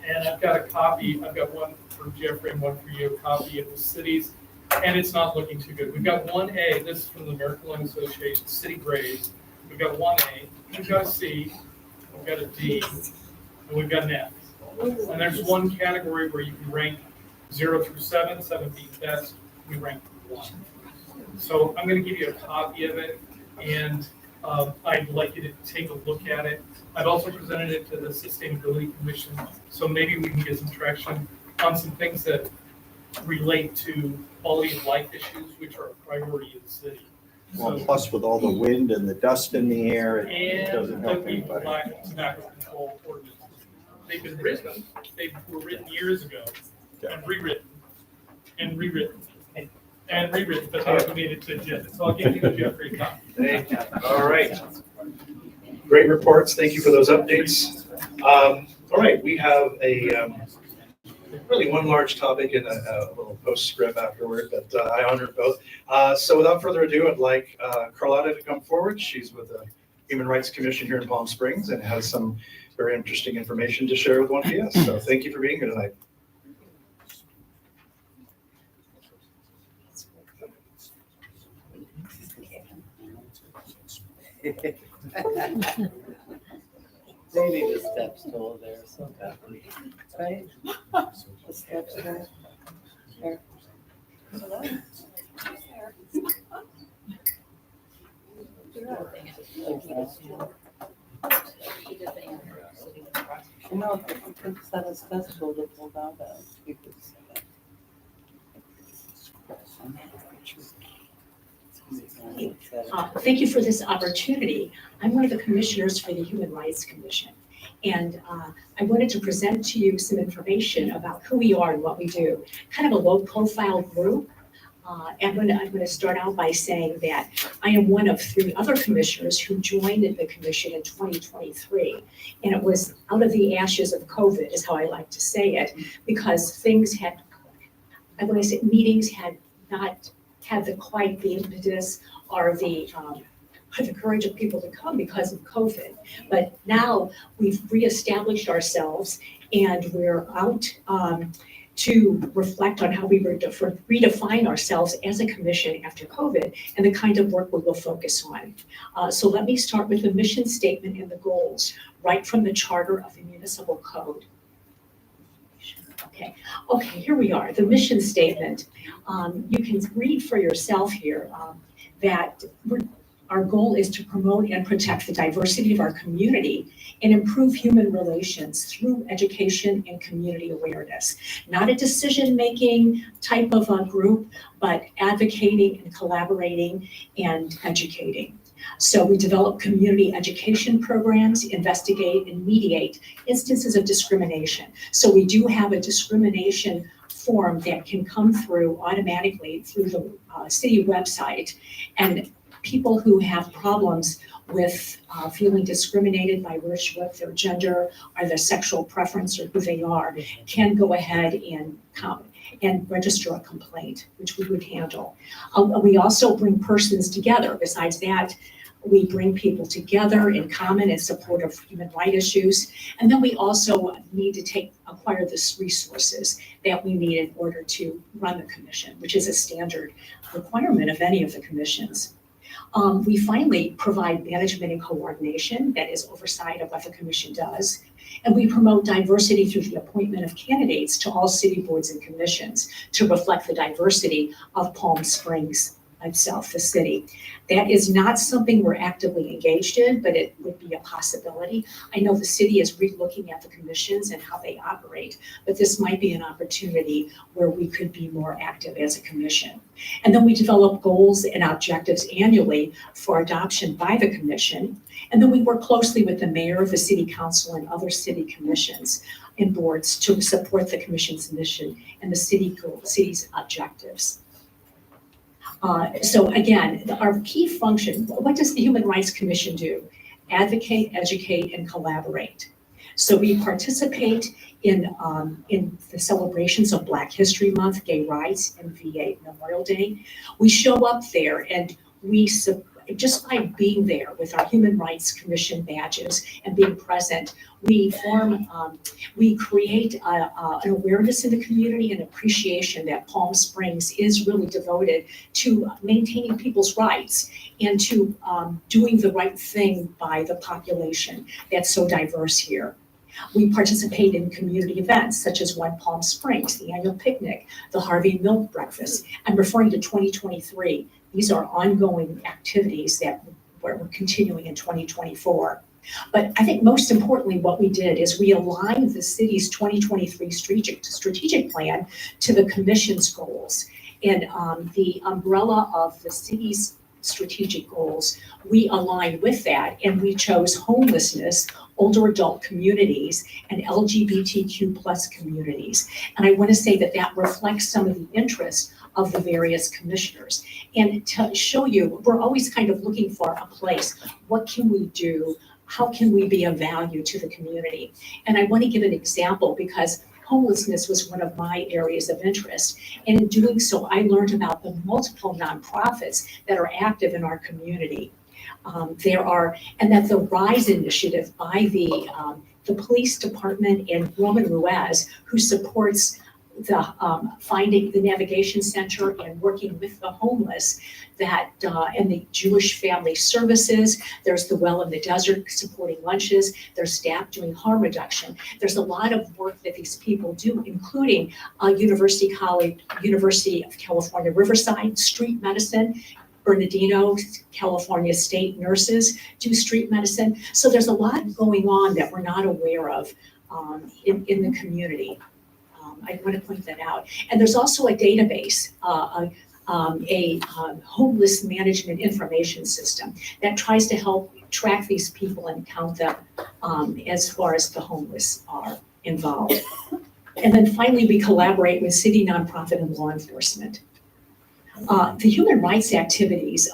And I've got a copy, I've got one for Jeffrey and one for you, a copy of the cities, and it's not looking too good. We've got 1A, this is from the American Lung Association, city grades. We've got 1A, we've got a C, we've got a D, and we've got an F. And there's one category where you can rank 0 through 7, 7 being best, we rank 1. So I'm going to give you a copy of it, and I'd like you to take a look at it. I've also presented it to the Sustainability Commission, so maybe we can get some traction on some things that relate to quality of life issues, which are a priority in the city. Well, plus with all the wind and the dust in the air, it doesn't And help the anybody. lack of tobacco control ordinances. They've been written, they were written years ago, and rewritten, and rewritten, and rewritten, but they haven't made it to agenda. So I'll give you Jeffrey a copy. Thank you. All right. Great reports. Thank you for those updates. All right, we have really one large topic and a little postscript afterward, but I honored both. So without further ado, I'd like Carlotta to come forward. She's with the Human Rights Commission here in Palm Springs and has some very interesting information to share with 1PS. So thank you for being here tonight. Maybe the steps still there, so that, right? The steps there. There. You know, if you could set a special to pull down that, you could say that. Thank you for this opportunity. I'm one of the commissioners for the Human Rights Commission. And I wanted to present to you some information about who we are and what we do. Kind of a low profile group. And I'm going to start out by saying that I am one of 3 other commissioners who joined the commission in 2023. And it was out of the ashes of COVID, is how I like to say it, because things had, I want to say meetings had not had quite the impetus or the courage of people to come because of COVID. But now we've reestablished ourselves and we're out to reflect on how we redefine ourselves as a commission after COVID and the kind of work we will focus on. So let me start with the mission statement and the goals, right from the Charter of the Municipal Code. Okay, here we are, the mission statement. You can read for yourself here that our goal is to promote and protect the diversity of our community and improve human relations through education and community awareness. Not a decision-making type of a group, but advocating and collaborating and educating. So we develop community education programs, investigate and mediate instances of discrimination. So we do have a discrimination form that can come through automatically through the city website, and people who have problems with feeling discriminated by virtue of their gender or their sexual preference or who they are can go ahead and come and register a complaint, which we would handle. We also bring persons together. Besides that, we bring people together in common in support of human rights issues. And then we also need to acquire the resources that we need in order to run the commission, which is a standard requirement of any of the commissions. We finally provide management and coordination, that is oversight of what the commission does. And we promote diversity through the appointment of candidates to all city boards and commissions to reflect the diversity of Palm Springs itself, the city. That is not something we're actively engaged in, but it would be a possibility. I know the city is re-looking at the commissions and how they operate, but this might be an opportunity where we could be more active as a commission. And then we develop goals and objectives annually for adoption by the commission. And then we work closely with the mayor, the city council, and other city commissions and boards to support the commission's mission and the city's objectives. So again, our key function, what does the Human Rights Commission do? Advocate, educate, and collaborate. So we participate in the celebrations of Black History Month, Gay Rights, and VA Memorial Day. We show up there and we just by being there with our Human Rights Commission badges and being present, we create an awareness in the community and appreciation that Palm Springs is really devoted to maintaining people's rights and to doing the right thing by the population that's so diverse here. We participate in community events such as One Palm Springs, the annual picnic, the Harvey Milk Breakfast. I'm referring to 2023. These are ongoing activities that we're continuing in 2024. But I think most importantly, what we did is we aligned the city's 2023 strategic plan to the commission's goals. And the umbrella of the city's strategic goals, we aligned with that, and we chose homelessness, older adult communities, and LGBTQ plus communities. And I want to say that that reflects some of the interests of the various commissioners. And to show you, we're always kind of looking for a place. What can we do? How can we be of value to the community? And I want to give an example because homelessness was one of my areas of interest. And in doing so, I learned about the multiple nonprofits that are active in our community. And that the RISE initiative by the police department and Roman Ruiz, who supports the finding the navigation center and working with the homeless, and the Jewish Family Services. There's the Well in the Desert supporting lunches. There's staff doing harm reduction. There's a lot of work that these people do, including University of California, Riverside, street medicine. Bernardino, California State nurses do street medicine. So there's a lot going on that we're not aware of in the community. I want to point that out. And there's also a database, a homeless management information system that tries to help track these people and count them as far as the homeless are involved. And then finally, we collaborate with city nonprofit and law enforcement. The human rights activities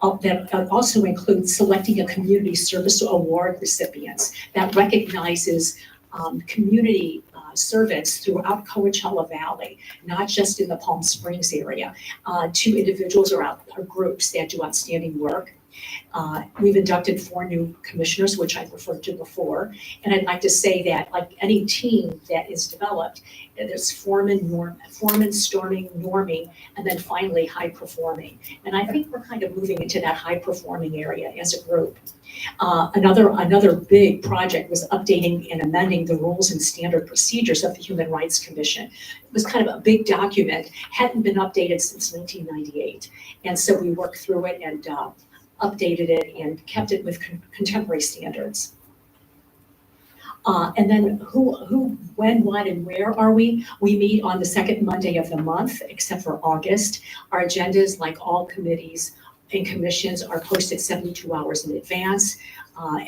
that also include selecting a community service award recipients that recognizes community servants throughout Coachella Valley, not just in the Palm Springs area, to individuals or groups that do outstanding work. We've inducted 4 new commissioners, which I referred to before. And I'd like to say that like any team that is developed, there's foreman, storming, norming, and then finally high performing. And I think we're kind of moving into that high performing area as a group. Another big project was updating and amending the rules and standard procedures of the Human Rights Commission. It was kind of a big document, hadn't been updated since 1998. And so we worked through it and updated it and kept it with contemporary standards. And then who, when, what, and where are we? We meet on the second Monday of the month, except for August. Our agendas, like all committees and commissions, are posted 72 hours in advance.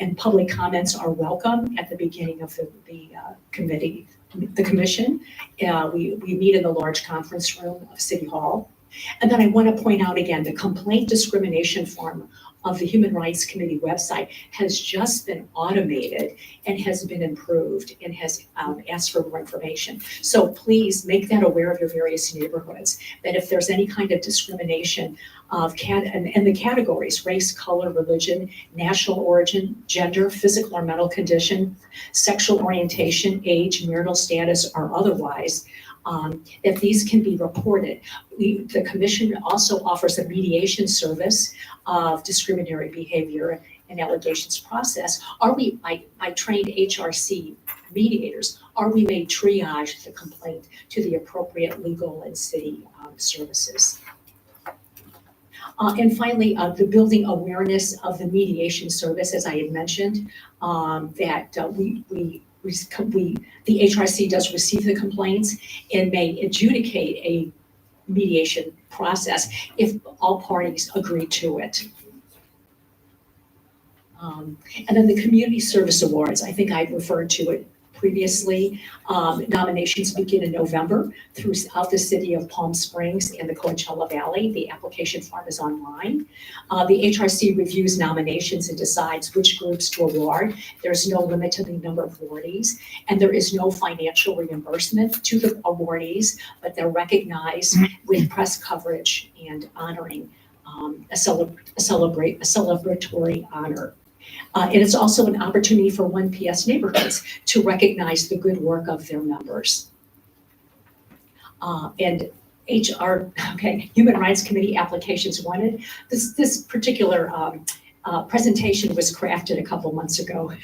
And public comments are welcome at the beginning of the commission. We meet in the large conference room of City Hall. And then I want to point out again, the complaint discrimination form of the Human Rights Committee website has just been automated and has been improved and has asked for more information. So please make that aware of your various neighborhoods, that if there's any kind of discrimination and the categories, race, color, religion, national origin, gender, physical or mental condition, sexual orientation, age, marital status, or otherwise, that these can be reported. The commission also offers a mediation service of discriminatory behavior and allegations process. By trained HRC mediators, are we may triage the complaint to the appropriate legal and city services. And finally, the building awareness of the mediation service, as I had mentioned, that the HRC does receive the complaints and may adjudicate a mediation process if all parties agree to it. And then the Community Service Awards, I think I referred to it previously. Nominations begin in November throughout the city of Palm Springs and the Coachella Valley. The application form is online. The HRC reviews nominations and decides which groups to award. There's no limit to the number of awardees, and there is no financial reimbursement to the awardees, but they're recognized with press coverage and honoring a celebratory honor. And it's also an opportunity for 1PS neighborhoods to recognize the good work of their members. And Human Rights Committee applications wanted. This particular presentation was crafted a couple months ago.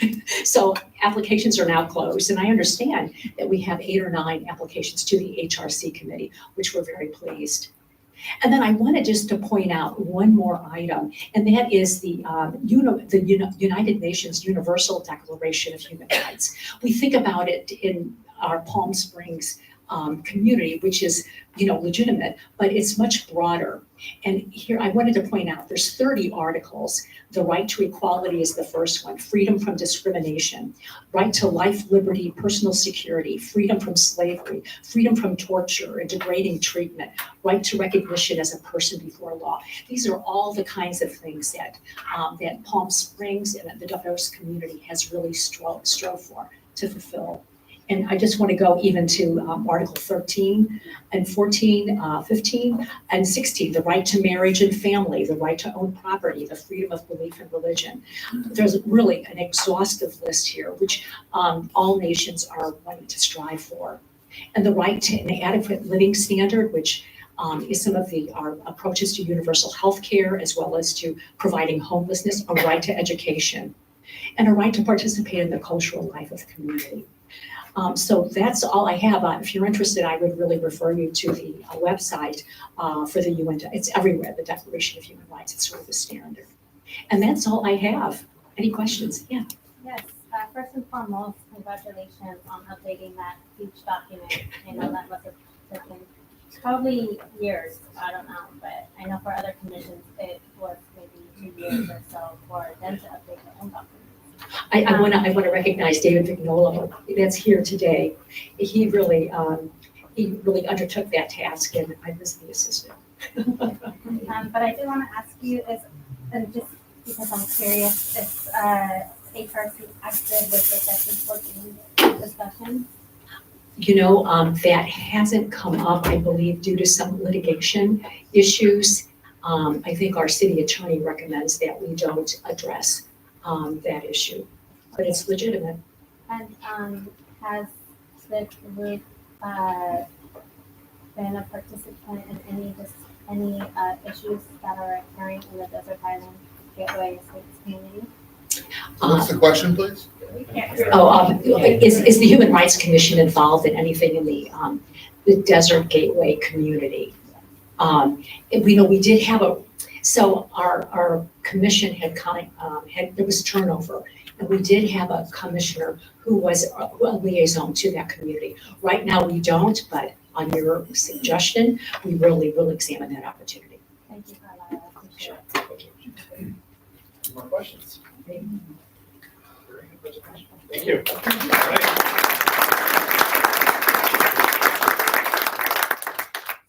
So applications are now closed, and I understand that we have 8 or 9 applications to the HRC committee, which we're very pleased. And then I wanted just to point out one more item, and that is the United Nations Universal Declaration of Human Rights. We think about it in our Palm Springs community, which is, legitimate, but it's much broader. And here I wanted to point out there's 30 articles. The right to equality is the first one, freedom from discrimination, right to life, liberty, personal security, freedom from slavery, freedom from torture and degrading treatment, right to recognition as a person before law. These are all the kinds of things that Palm Springs and the diverse community has really strove for to fulfill. And I just want to go even to Article 13 and 14, 15, and 16, the right to marriage and family, the right to own property, the freedom of belief and religion. There's really an exhaustive list here, which all nations are wanting to strive for. And the right to an adequate living standard, which is some of our approaches to universal health care, as well as to providing homelessness, a right to education, and a right to participate in the cultural life of the community. So that's all I have. If you're interested, I would really refer you to the website for the UN. It's everywhere, the Declaration of Human Rights. It's sort of the standard. And that's all I have. Any questions? Yeah. Yes, first and foremost, congratulations on updating that huge document. I know that must have taken probably years, I don't know, but I know for other commissions, it was maybe 2 years or so for them to update their own documents. I want to recognize David Vignola that's here today. He really undertook that task, and I miss the assistant. But I do want to ask you is, and just because I'm curious, if HRC active with the Section 14 discussion? That hasn't come up, I believe, due to some litigation issues. I think our city attorney recommends that we don't address that issue, but it's legitimate. And has the group been a participant in any issues that are occurring in the Desert Island Gateway Estates community? What's the question, please? Is the Human Rights Commission involved in anything in the Desert Gateway community? We did have our commission had there was turnover, and we did have a commissioner who was a liaison to that community. Right now, we don't, but on your suggestion, we really will examine that opportunity. Thank you, Carla. I appreciate it. Any more questions? Thank you. All right.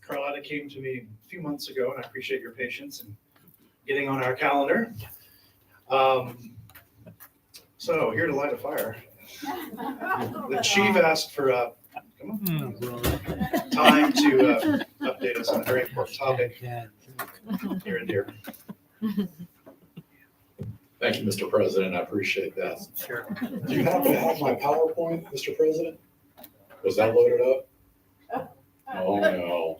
Carlotta came to me a few months ago, and I appreciate your patience in getting on our calendar. So here to light a fire. The chief asked for time to update us on a very important topic. Here and here. Thank you, Mr. President. I appreciate that. Sure. Do you happen to have my PowerPoint, Mr. President? Was that loaded up? Oh, no.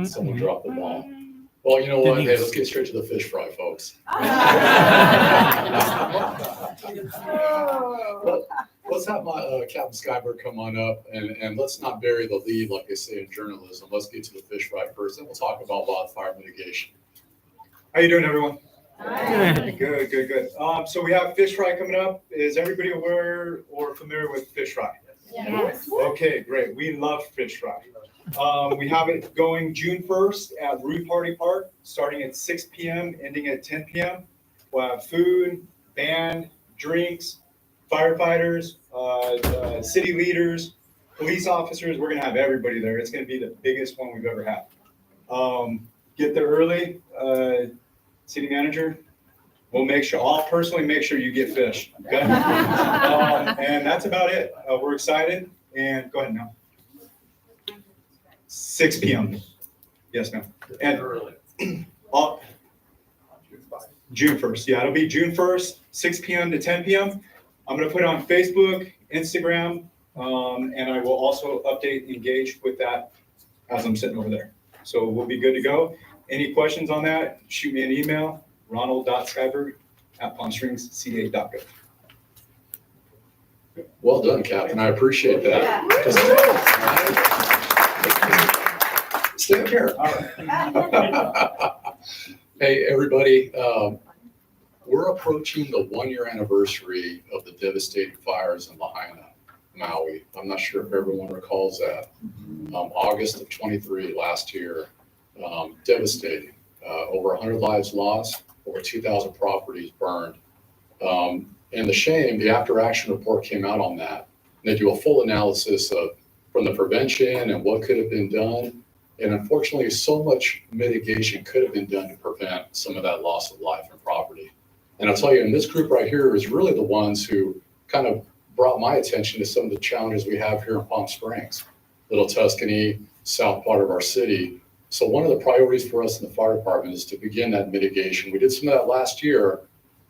Someone dropped the ball. Well, you know what? Hey, let's get straight to the fish fry, folks. Let's have my Captain Skyberg come on up, and let's not bury the lead like they say in journalism. Let's get to the fish fry first, and we'll talk about wildfire mitigation. How you doing, everyone? Good. So we have fish fry coming up. Is everybody aware or familiar with fish fry? Yes. Okay, great. We love fish fry. We have it going June 1st at Root Party Park, starting at 6 p.m., ending at 10 p.m. We'll have food, band, drinks, firefighters, city leaders, police officers. We're going to have everybody there. It's going to be the biggest one we've ever had. Get there early. City manager, I'll personally make sure you get fish. Okay? And that's about it. We're excited. And go ahead now. 6 p.m. Yes, ma'am. And June 1st. Yeah, it'll be June 1st, 6 p.m. to 10 p.m. I'm going to put it on Facebook, Instagram, and I will also update, engage with that as I'm sitting over there. So we'll be good to go. Any questions on that, shoot me an email, ronald.skyberg@palmspringsca.gov. Well done, Captain. I appreciate that. Stand here. All right. Hey, everybody. We're approaching the 1-year anniversary of the devastating fires in Lahaina, Maui. I'm not sure if everyone recalls that. August of 23 last year. Devastating. Over 100 lives lost, over 2,000 properties burned. And the shame, the after action report came out on that. And they do a full analysis from the prevention and what could have been done. And unfortunately, so much mitigation could have been done to prevent some of that loss of life and property. And I'll tell you, and this group right here is really the ones who kind of brought my attention to some of the challenges we have here in Palm Springs, Little Tuscany, south part of our city. So one of the priorities for us in the fire department is to begin that mitigation. We did some of that last year,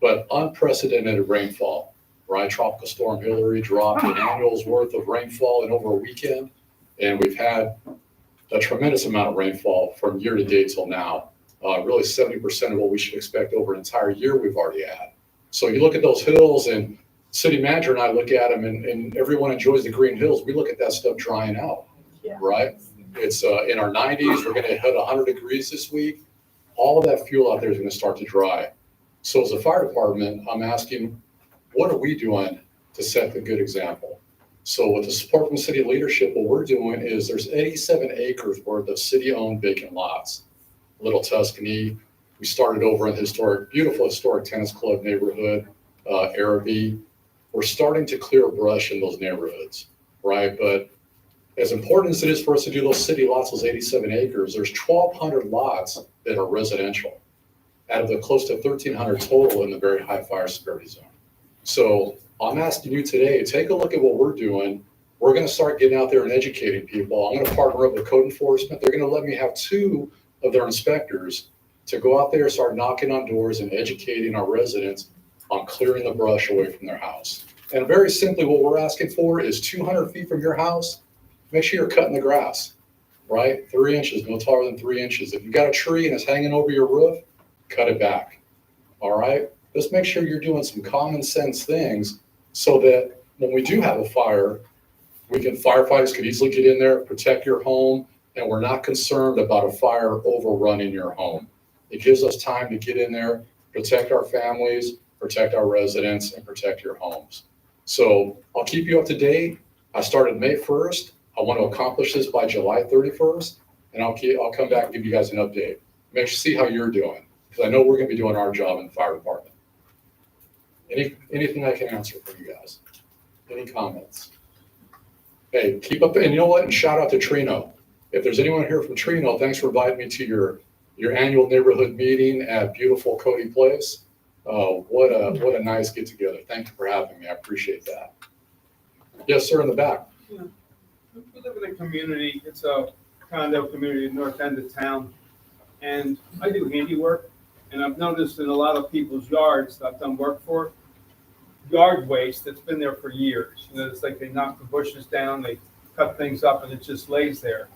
but unprecedented rainfall, right? Tropical Storm Hillary dropped an annual's worth of rainfall in over a weekend. And we've had a tremendous amount of rainfall from year to date till now. Really 70% of what we should expect over an entire year we've already had. So you look at those hills, and city manager and I look at them, and everyone enjoys the green hills. We look at that stuff drying out, right? It's in our 90s. We're going to hit 100 degrees this week. All of that fuel out there is going to start to dry. So as a fire department, I'm asking, what are we doing to set the good example? So with the support from city leadership, what we're doing is there's 87 acres worth of city-owned vacant lots. Little Tuscany, we started over in the beautiful historic tennis club neighborhood, Arabi. We're starting to clear brush in those neighborhoods, right? But as important as it is for us to do those city lots, those 87 acres, there's 1,200 lots that are residential out of the close to 1,300 total in the very high fire severity zone. So I'm asking you today, take a look at what we're doing. We're going to start getting out there and educating people. I'm going to partner up with code enforcement. They're going to let me have 2 of their inspectors to go out there, start knocking on doors and educating our residents on clearing the brush away from their house. And very simply, what we're asking for is 200 feet from your house, make sure you're cutting the grass, right? 3 inches, no taller than 3 inches. If you've got a tree and it's hanging over your roof, cut it back, all right? Just make sure you're doing some common sense things so that when we do have a fire, firefighters could easily get in there, protect your home, and we're not concerned about a fire overrunning your home. It gives us time to get in there, protect our families, protect our residents, and protect your homes. So I'll keep you up to date. I started May 1st. I want to accomplish this by July 31st, and I'll come back and give you guys an update. See how you're doing, because I know we're going to be doing our job in the fire department. Anything I can answer for you guys? Any comments? Hey, keep up, and you know what? And shout out to Trino. If there's anyone here from Trino, thanks for inviting me to your annual neighborhood meeting at beautiful Cody Place. What a nice get together. Thank you for having me. I appreciate that. Yes, sir, in the back. We live in a community, it's a condo community in north end of town. And I do handiwork, and I've noticed in a lot of people's yards that I've done work for, yard waste that's been there for years. You know, it's like they knock the bushes down, they cut things up, and it just lays there.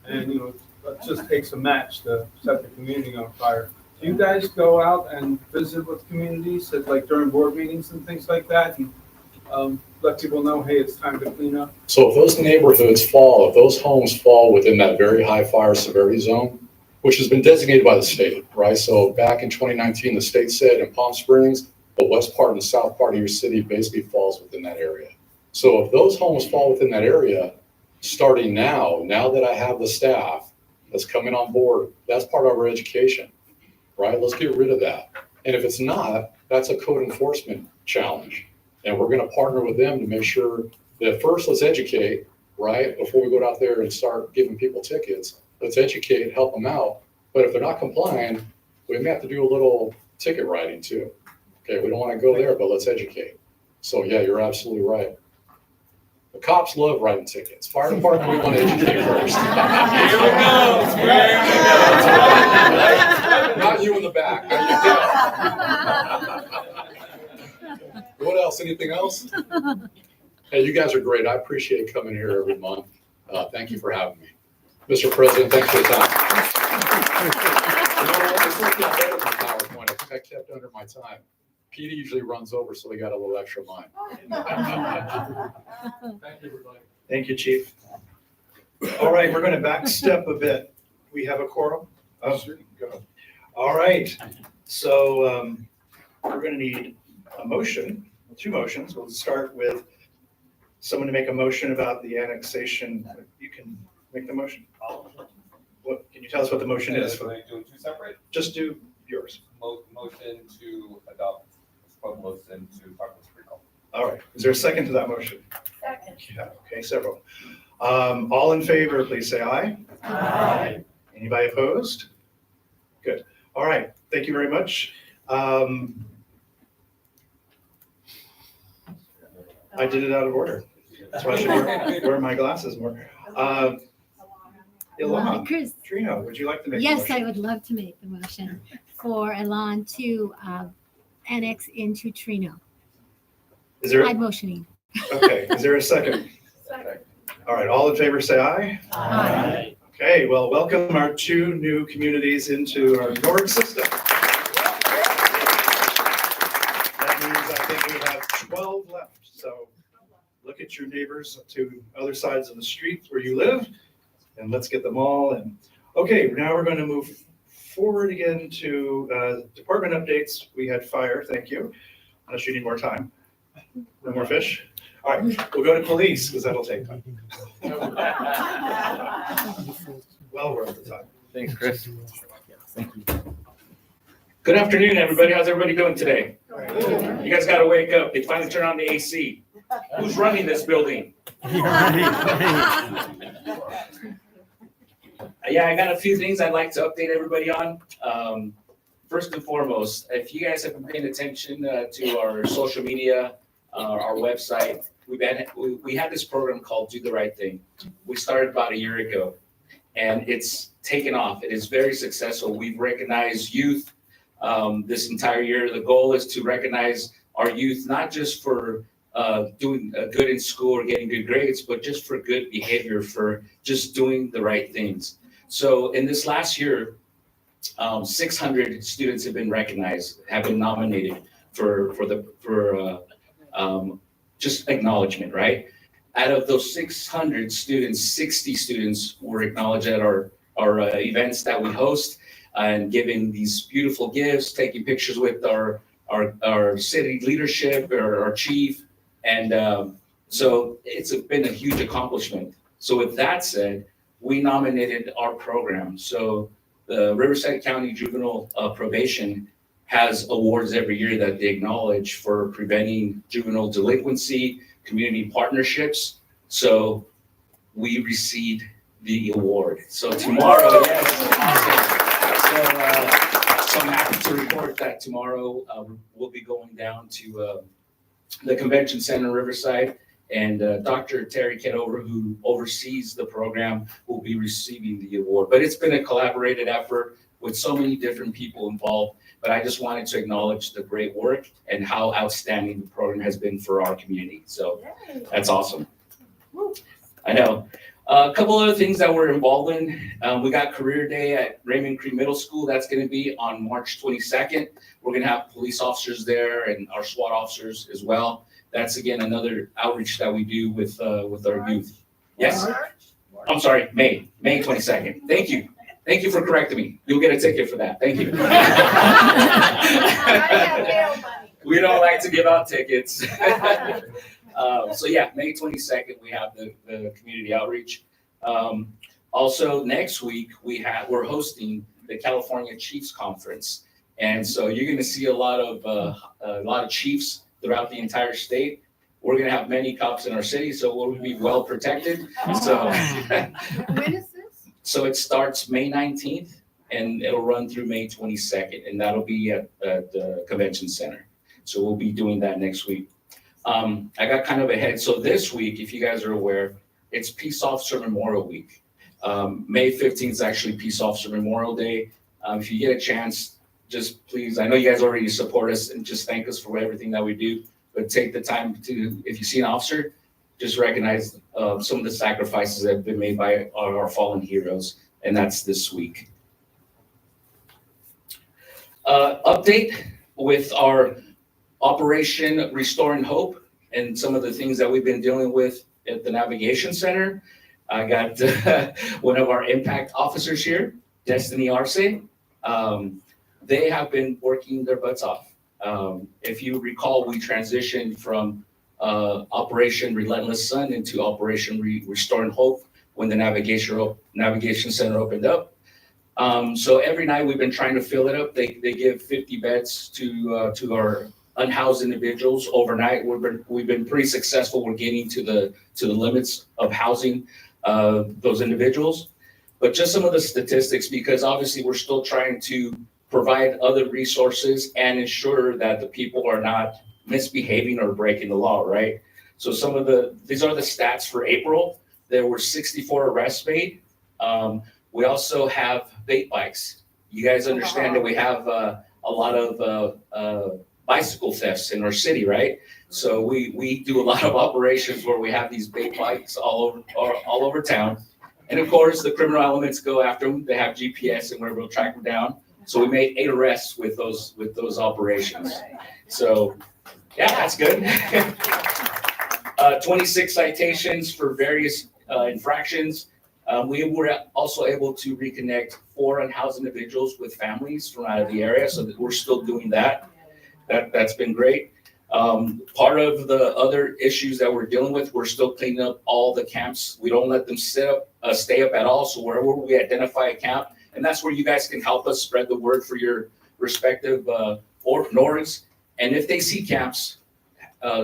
And, you know, it just takes a match to set the community on fire. Do you guys go out and visit with communities, like during board meetings and things like that, and let people know, hey, it's time to clean up? So if those neighborhoods fall, if those homes fall within that very high fire severity zone, which has been designated by the state, right? So back in 2019, the state said in Palm Springs, the west part and the south part of your city basically falls within that area. So if those homes fall within that area, starting now that I have the staff that's coming on board, that's part of our education, right? Let's get rid of that. And if it's not, that's a code enforcement challenge. And we're going to partner with them to make sure that first, let's educate, right? Before we go out there and start giving people tickets, let's educate, help them out. But if they're not complying, we may have to do a little ticket writing too. Okay, we don't want to go there, but let's educate. So yeah, you're absolutely right. The cops love writing tickets. Fire department, we want to educate first. Here we go. Not you in the back. What else? Anything else? Hey, you guys are great. I appreciate coming here every month. Thank you for having me. Mr. President, thanks for the time. It's working out better than PowerPoint. I think I kept under my time. Petey usually runs over, so they got a little extra line. Thank you, everybody. Thank you, Chief. All right, we're going to back step a bit. We have a quorum? Oh, go. All right, so we're going to need a motion, 2 motions. We'll start with someone to make a motion about the annexation. You can make the motion. What, can you tell us what the motion is? Are you doing 2 separate? Just do yours. Motion to adopt proposed into Parkland's recall. All right. Is there a second to that motion? Second. Yeah, okay, several. All in favor, please say aye. Aye. Anybody opposed? Good. All right. Thank you very much. I did it out of order. That's why I should wear my glasses more. Ilhan, Chris. Trino, would you like to make a Yes, motion? I would love to make the motion for Elan to annex into Trino. Is there? I'm motioning. Okay, is there a second? Second. All right, all in favor, say aye. Aye. Okay, well, welcome our 2 new communities into our NORD system. That means I think we have 12 left, so look at your neighbors to other sides of the street where you live, and let's get them all in. Okay, now we're going to move forward again to department updates. We had fire, thank you, unless you need more time. No more fish? All right, we'll go to police, because that'll take time. Well worth the time. Thanks, Chris. Thank you. Good afternoon, everybody. How's everybody doing today? You guys got to wake up. They finally turned on the AC. Who's running this building? Yeah, I got a few things I'd like to update everybody on. First and foremost, if you guys have been paying attention to our social media, our website, we had this program called Do the Right Thing. We started about a year ago, and it's taken off. It is very successful. We've recognized youth this entire year. The goal is to recognize our youth, not just for doing good in school or getting good grades, but just for good behavior, for just doing the right things. So in this last year, 600 students have been recognized, have been nominated just acknowledgement, right? Out of those 600 students, 60 students were acknowledged at our events that we host, and giving these beautiful gifts, taking pictures with our city leadership or our chief. And so it's been a huge accomplishment. So with that said, we nominated our program. So the Riverside County Juvenile Probation has awards every year that they acknowledge for preventing juvenile delinquency, community partnerships. So we received the award. So tomorrow, yes. So I'm happy to report that tomorrow we'll be going down to the convention center in Riverside, and Dr. Terry Ketover, who oversees the program, will be receiving the award. But it's been a collaborated effort with so many different people involved. But I just wanted to acknowledge the great work and how outstanding the program has been for our community. So that's awesome. I know. A couple other things that we're involved in. We got Career Day at Raymond Creek Middle School. That's going to be on March 22nd. We're going to have police officers there and our SWAT officers as well. That's, again, another outreach that we do with our youth. Yes? I'm sorry, May 22nd. Thank you. Thank you for correcting me. You'll get a ticket for that. Thank you. We don't like to give out tickets. So yeah, May 22nd, we have the community outreach. Also next week, we're hosting the California Chiefs Conference. And so you're going to see a lot of chiefs throughout the entire state. We're going to have many cops in our city, so we'll be well protected. So When is this? So it starts May 19th and it'll run through May 22nd, and that'll be at the convention center. So we'll be doing that next week. I got kind of ahead. So this week, if you guys are aware, it's Peace Officer Memorial Week. May 15th is actually Peace Officer Memorial Day. If you get a chance, just please, I know you guys already support us and just thank us for everything that we do, but take the time to, if you see an officer, just recognize some of the sacrifices that have been made by our fallen heroes, and that's this week. Update with our Operation Restoring Hope and some of the things that we've been dealing with at the Navigation Center. I got one of our impact officers here, Destiny Arce. They have been working their butts off. If you recall, we transitioned from Operation Relentless Sun into Operation Restoring Hope when the Navigation Center opened up. So every night we've been trying to fill it up. They give 50 beds to our unhoused individuals overnight. We've been pretty successful. We're getting to the limits of housing those individuals. But just some of the statistics, because obviously we're still trying to provide other resources and ensure that the people are not misbehaving or breaking the law, right? So these are the stats for April. There were 64 arrests made. We also have bait bikes. You guys understand that we have a lot of bicycle thefts in our city, right? So we do a lot of operations where we have these bait bikes all over town. And of course, the criminal elements go after them. They have GPS and we're able to track them down. So we made 8 arrests with those operations. So yeah, that's good. 26 citations for various infractions. We were also able to reconnect 4 unhoused individuals with families from out of the area, so that we're still doing that. That's been great. Part of the other issues that we're dealing with, we're still cleaning up all the camps. We don't let them stay up at all. So wherever we identify a camp, and that's where you guys can help us spread the word for your respective NORDs. And if they see camps,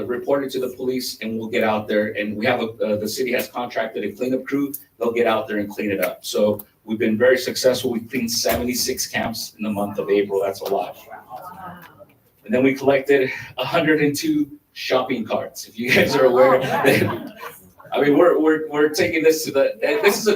report it to the police, and we'll get out there. And we have the city has contracted a cleanup crew. They'll get out there and clean it up. So we've been very successful. We cleaned 76 camps in the month of April. That's a lot. And then we collected 102 shopping carts. If you guys are aware, I mean, we're taking this to this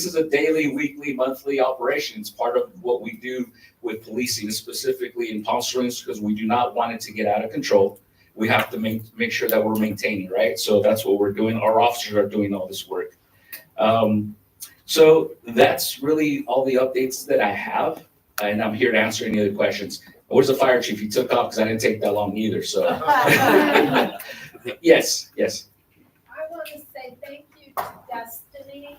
is a daily, weekly, monthly operation. It's part of what we do with policing, specifically in Palm Springs, because we do not want it to get out of control. We have to make sure that we're maintaining, right? So that's what we're doing. Our officers are doing all this work. So that's really all the updates that I have, and I'm here to answer any other questions. Where's the fire chief? He took off because I didn't take that long either, so. Yes, yes. I want to say thank you to Destiny.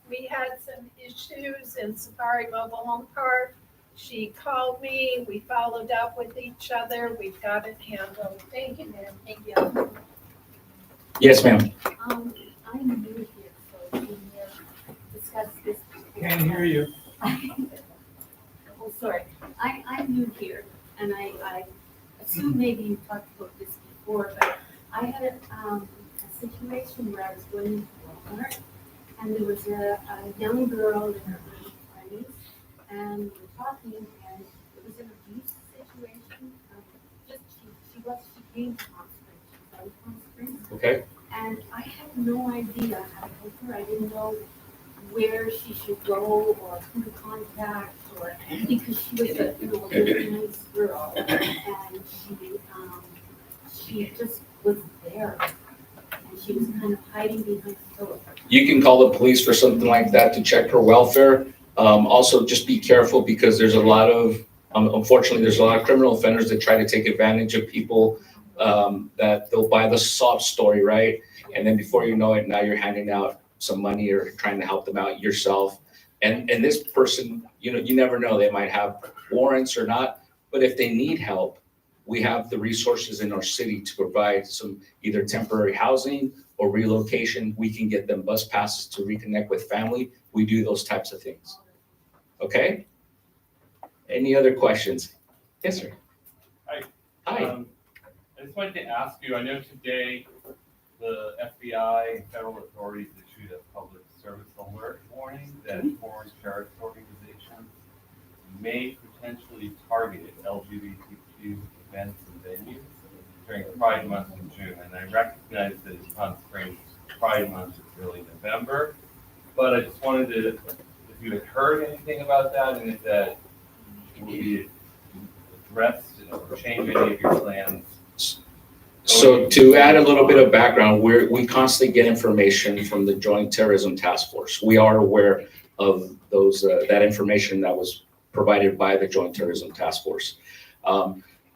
We had some issues in Safari Mobile Home Park. She called me, we followed up with each other, we've got it handled. Thank you, ma'am. Thank you. Yes, ma'am. I'm new here, so we discuss this. Can't hear you. Oh, sorry. I'm new here, and I assume maybe you talked about this before, but I had a situation where I was going into Walmart, and there was a young girl in her early 20s, and we were talking, and it was an abuse situation. She came to Palm Springs, she was out of Palm Springs. Okay. And I had no idea how to help her. I didn't know where she should go or who to contact, or because she was a really nice girl, and she just was there, and she was kind of hiding behind the door. You can call the police for something like that to check her welfare. Also, just be careful because there's a lot of, unfortunately, there's a lot of criminal offenders that try to take advantage of people, that they'll buy the sob story, right? And then before you know it, now you're handing out some money or trying to help them out yourself. And this person, you never know, they might have warrants or not, but if they need help, we have the resources in our city to provide some either temporary housing or relocation. We can get them bus passes to reconnect with family. We do those types of things. Okay? Any other questions? Yes, sir. Hi. Hi. I just wanted to ask you, I know today the FBI and federal authorities issued a public service alert warning that foreign terrorist organizations may potentially target LGBTQ events and venues during Pride Month in June. And I recognize that in Palm Springs, Pride Month is really November, but I just wanted to, if you had heard anything about that and if that will be addressed or change any of your plans. So to add a little bit of background, we constantly get information from the Joint Terrorism Task Force. We are aware of those that information that was provided by the Joint Terrorism Task Force.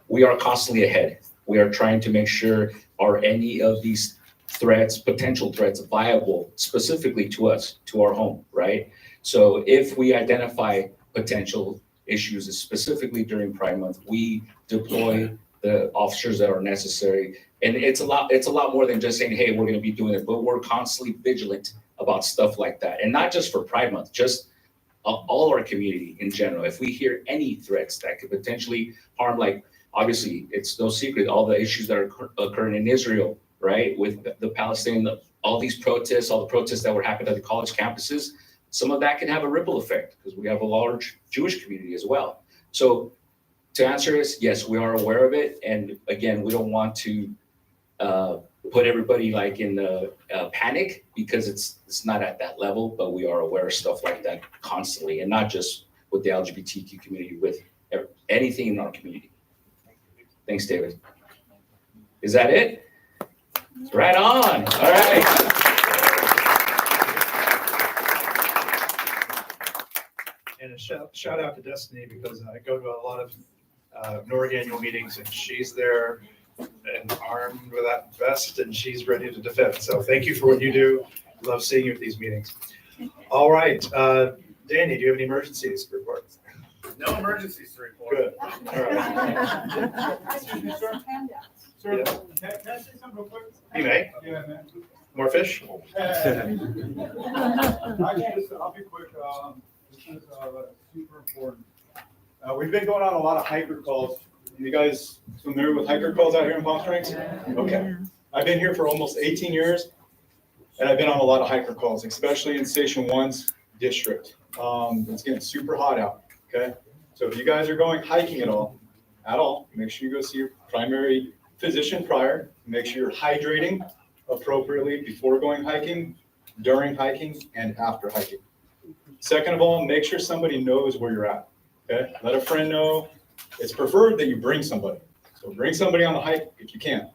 We are constantly ahead. We are trying to make sure are any of these threats, potential threats, viable specifically to us, to our home, right? So if we identify potential issues specifically during Pride Month, we deploy the officers that are necessary. And it's a lot more than just saying, hey, we're gonna be doing it, but we're constantly vigilant about stuff like that. And not just for Pride Month, just all our community in general. If we hear any threats that could potentially harm, like, obviously, it's no secret, all the issues that are occurring in Israel, right? With the Palestinian, all these protests, all the protests that were happening at the college campuses, some of that can have a ripple effect because we have a large Jewish community as well. So to answer this, yes, we are aware of it. And again, we don't want to put everybody like in panic because it's not at that level, but we are aware of stuff like that constantly, and not just with the LGBTQ community, with anything in our community. Thanks, David. Is that it? Right on. All right. And a shout out to Destiny because I go to a lot of NORG annual meetings and she's there and armed with that vest and she's ready to defend. So thank you for what you do. Love seeing you at these meetings. All right, Danny, do you have any emergencies to report? No emergencies to report. Good. All right. Excuse me, sir. Sir, Yeah. can I say something real quick? You may. Yeah, man. More fish? I'll be quick. This is super important. We've been going on a lot of hiker calls. You guys familiar with hiker calls out here in Palm Springs? Okay. I've been here for almost 18 years, and I've been on a lot of hiker calls, especially in Station 1's district. It's getting super hot out, okay? So if you guys are going hiking at all, make sure you go see your primary physician prior. Make sure you're hydrating appropriately before going hiking, during hiking, and after hiking. Second of all, make sure somebody knows where you're at, okay? Let a friend know. It's preferred that you bring somebody. So bring somebody on the hike if you can.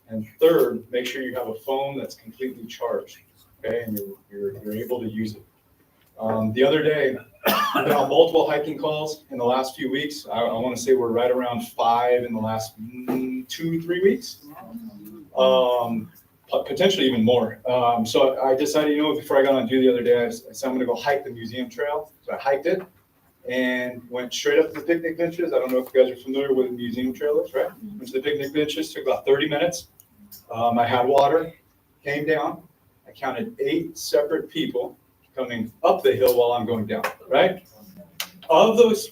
And third, make sure you have a phone that's completely charged, okay? And you're able to use it. The other day, I've been on multiple hiking calls in the last few weeks. I want to say we're right around 5 in the last 2-3 weeks. Potentially even more. So I decided, before I got on duty the other day, I said I'm gonna go hike the museum trail. So I hiked it and went straight up to the picnic benches. I don't know if you guys are familiar with the museum trail is, right? Went to the picnic benches, took about 30 minutes. I had water, came down. I counted 8 separate people coming up the hill while I'm going down, right? Of those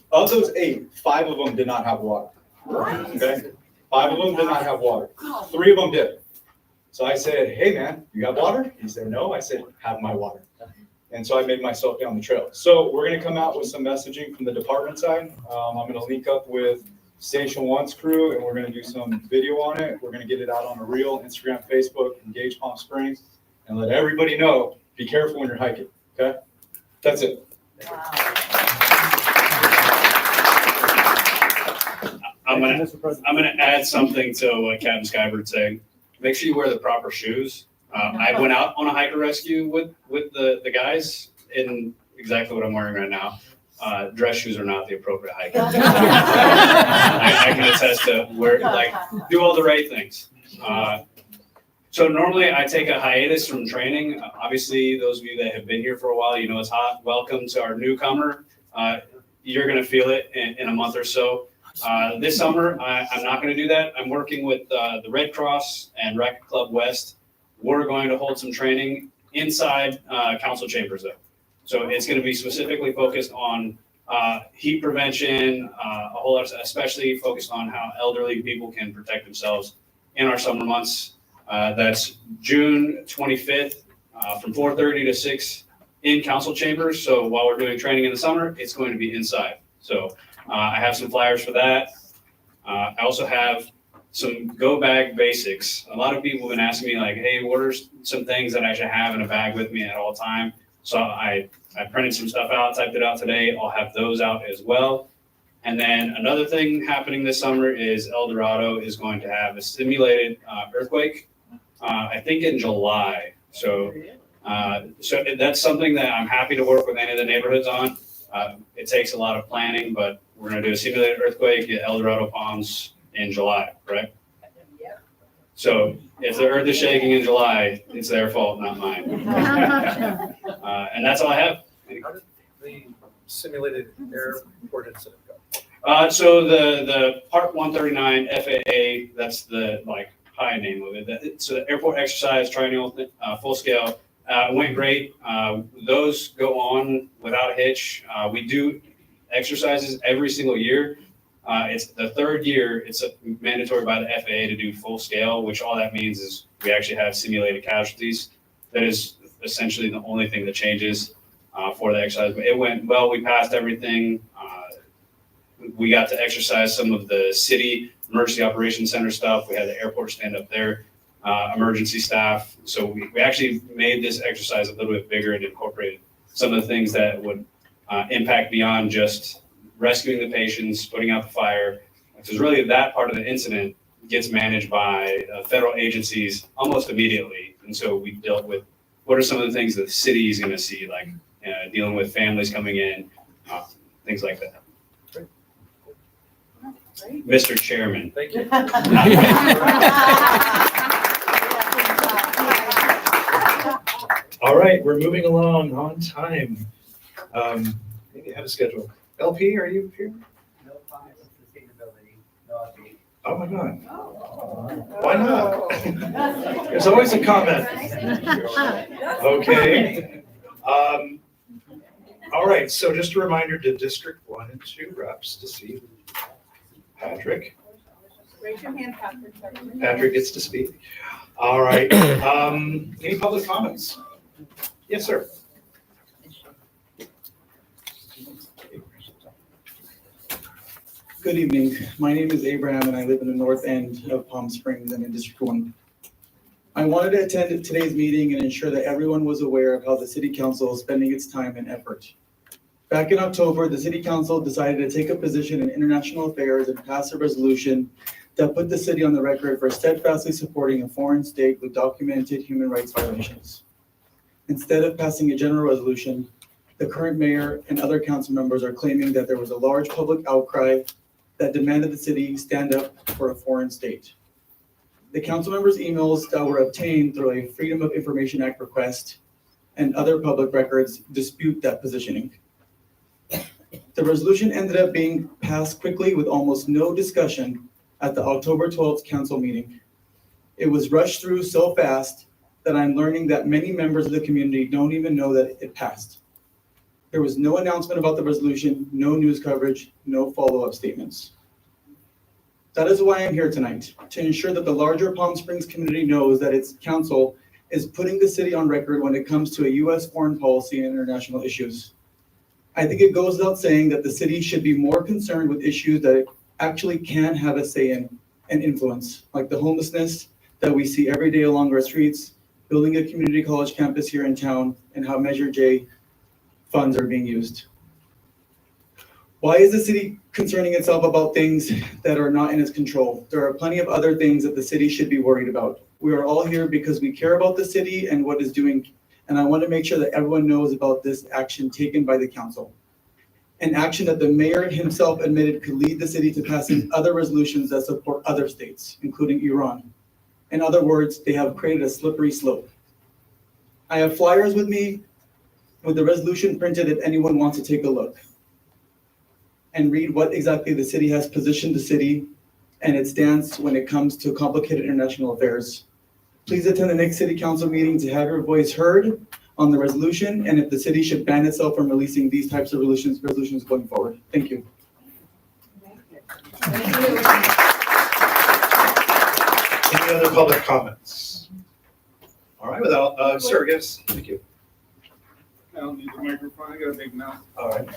8, 5 of them did not have water. Okay? 5 of them did not have water. 3 of them did. So I said, hey man, you got water? He said, no. I said, have my water. And so I made myself down the trail. So we're gonna come out with some messaging from the department side. I'm gonna link up with Station 1's crew and we're gonna do some video on it. We're gonna get it out on a reel, Instagram, Facebook, engage Palm Springs, and let everybody know, be careful when you're hiking, okay? That's it. I'm gonna add something to what Captain Skybert's saying. Make sure you wear the proper shoes. I went out on a hiker rescue with the guys in exactly what I'm wearing right now. Dress shoes are not the appropriate hiking. I can attest to do all the right things. So normally I take a hiatus from training. Obviously, those of you that have been here for a while, you know it's hot. Welcome to our newcomer. You're gonna feel it in a month or so. This summer, I'm not going to do that. I'm working with the Red Cross and Racquet Club West. We're going to hold some training inside council chambers, though. So it's going to be specifically focused on heat prevention, a whole lot, especially focused on how elderly people can protect themselves in our summer months. That's June 25th from 4:30 to 6 in council chambers. So while we're doing training in the summer, it's going to be inside. So I have some flyers for that. I also have some go bag basics. A lot of people have been asking me like, hey, what are some things that I should have in a bag with me at all time? So I printed some stuff out, typed it out today. I'll have those out as well. And then another thing happening this summer is El Dorado is going to have a simulated earthquake, I think in July. So that's something that I'm happy to work with any of the neighborhoods on. It takes a lot of planning, but we're going to do a simulated earthquake at El Dorado Palms in July, right? So if the earth is shaking in July, it's their fault, not mine. And that's all I have. How did the simulated airport incident go? So the Part 139 FAA, that's the high name of it. So the airport exercise triennial full scale went great. Those go on without a hitch. We do exercises every single year. It's the 3rd year. It's mandatory by the FAA to do full scale, which all that means is we actually have simulated casualties. That is essentially the only thing that changes for the exercise. But it went well. We passed everything. We got to exercise some of the city emergency operations center stuff. We had the airport stand up there, emergency staff. So we actually made this exercise a little bit bigger and incorporated some of the things that would impact beyond just rescuing the patients, putting out the fire. Because really that part of the incident gets managed by federal agencies almost immediately. And so we dealt with what are some of the things that the city is going to see, like dealing with families coming in, things like that. Mr. Chairman. Thank you. All right, we're moving along on time. Maybe ahead of schedule. LP, are you here? No comment on sustainability, no update. Oh my God. Why not? There's always a comment. Okay. All right, so just a reminder to District 1 and 2 reps to see Patrick. Raise your hand, Patrick. Patrick gets to speak. All right. Any public comments? Yes, sir. Good evening. My name is Abraham and I live in the north end of Palm Springs and in District 1. I wanted to attend today's meeting and ensure that everyone was aware of how the City Council is spending its time and effort. Back in October, the City Council decided to take a position in international affairs and pass a resolution that put the city on the record for steadfastly supporting a foreign state with documented human rights violations. Instead of passing a general resolution, the current mayor and other council members are claiming that there was a large public outcry that demanded the city stand up for a foreign state. The council members' emails that were obtained through a Freedom of Information Act request and other public records dispute that positioning. The resolution ended up being passed quickly with almost no discussion at the October 12th council meeting. It was rushed through so fast that I'm learning that many members of the community don't even know that it passed. There was no announcement about the resolution, no news coverage, no follow-up statements. That is why I'm here tonight, to ensure that the larger Palm Springs community knows that its council is putting the city on record when it comes to a U.S. foreign policy and international issues. I think it goes without saying that the city should be more concerned with issues that it actually can have a say in and influence, like the homelessness that we see every day along our streets, building a community college campus here in town, and how Measure J funds are being used. Why is the city concerning itself about things that are not in its control? There are plenty of other things that the city should be worried about. We are all here because we care about the city and what it's doing, and I want to make sure that everyone knows about this action taken by the council. An action that the mayor himself admitted could lead the city to passing other resolutions that support other states, including Iran. In other words, they have created a slippery slope. I have flyers with me with the resolution printed if anyone wants to take a look and read what exactly the city has positioned the city and its stance when it comes to complicated international affairs. Please attend the next city council meeting to have your voice heard on the resolution and if the city should ban itself from releasing these types of resolutions going forward. Thank you. Any other public comments? All right, without, sir, yes, thank you. I don't need the microphone, I got a big mouth. All right.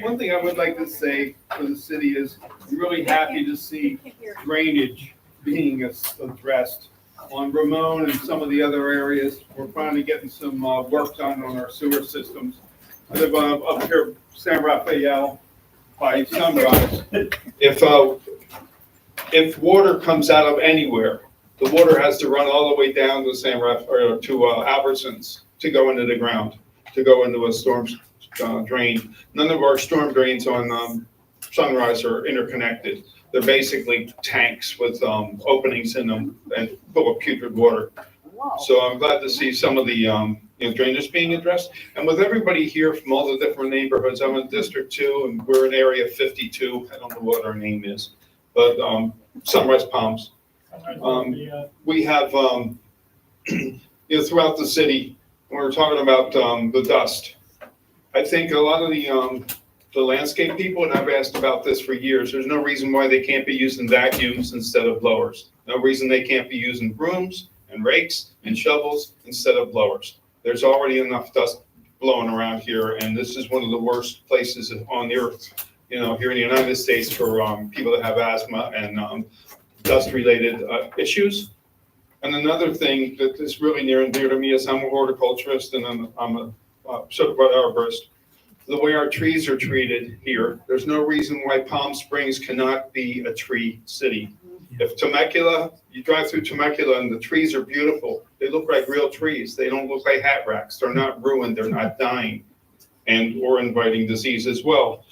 One thing I would like to say for the city is, I'm really happy to see drainage being addressed on Ramon and some of the other areas. We're finally getting some work done on our sewer systems. I live up here, San Rafael, by Sunrise. If water comes out of anywhere, the water has to run all the way down to San Rafael, to Albertsons, to go into the ground, to go into a storm drain. None of our storm drains on Sunrise are interconnected. They're basically tanks with openings in them and full of putrid water. So I'm glad to see some of the drainage being addressed. And with everybody here from all the different neighborhoods, I'm in District 2 and we're in Area 52. I don't know what our name is, but Sunrise Palms. We have, throughout the city, when we're talking about the dust, I think a lot of the landscape people, and I've asked about this for years, there's no reason why they can't be using vacuums instead of blowers. No reason they can't be using brooms and rakes and shovels instead of blowers. There's already enough dust blowing around here, and this is one of the worst places on the earth, here in the United States for people that have asthma and dust-related issues. And another thing that is really near and dear to me is I'm a horticulturist and I'm a certified arborist. The way our trees are treated here, there's no reason why Palm Springs cannot be a tree city. If Temecula, you drive through Temecula and the trees are beautiful, they look like real trees. They don't look like hat racks. They're not ruined. They're not dying or inviting disease as well.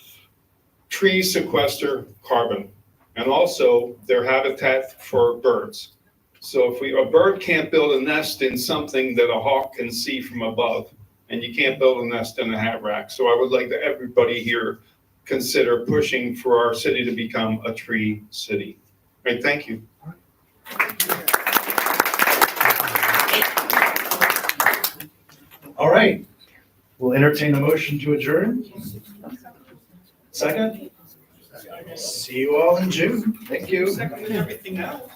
Trees sequester carbon and also they're habitat for birds. So if a bird can't build a nest in something that a hawk can see from above, and you can't build a nest in a hat rack. So I would like to everybody here consider pushing for our city to become a tree city. Great, thank you. All right, we'll entertain a motion to adjourn. Second? See you all in June. Thank you. Secondly, everything else.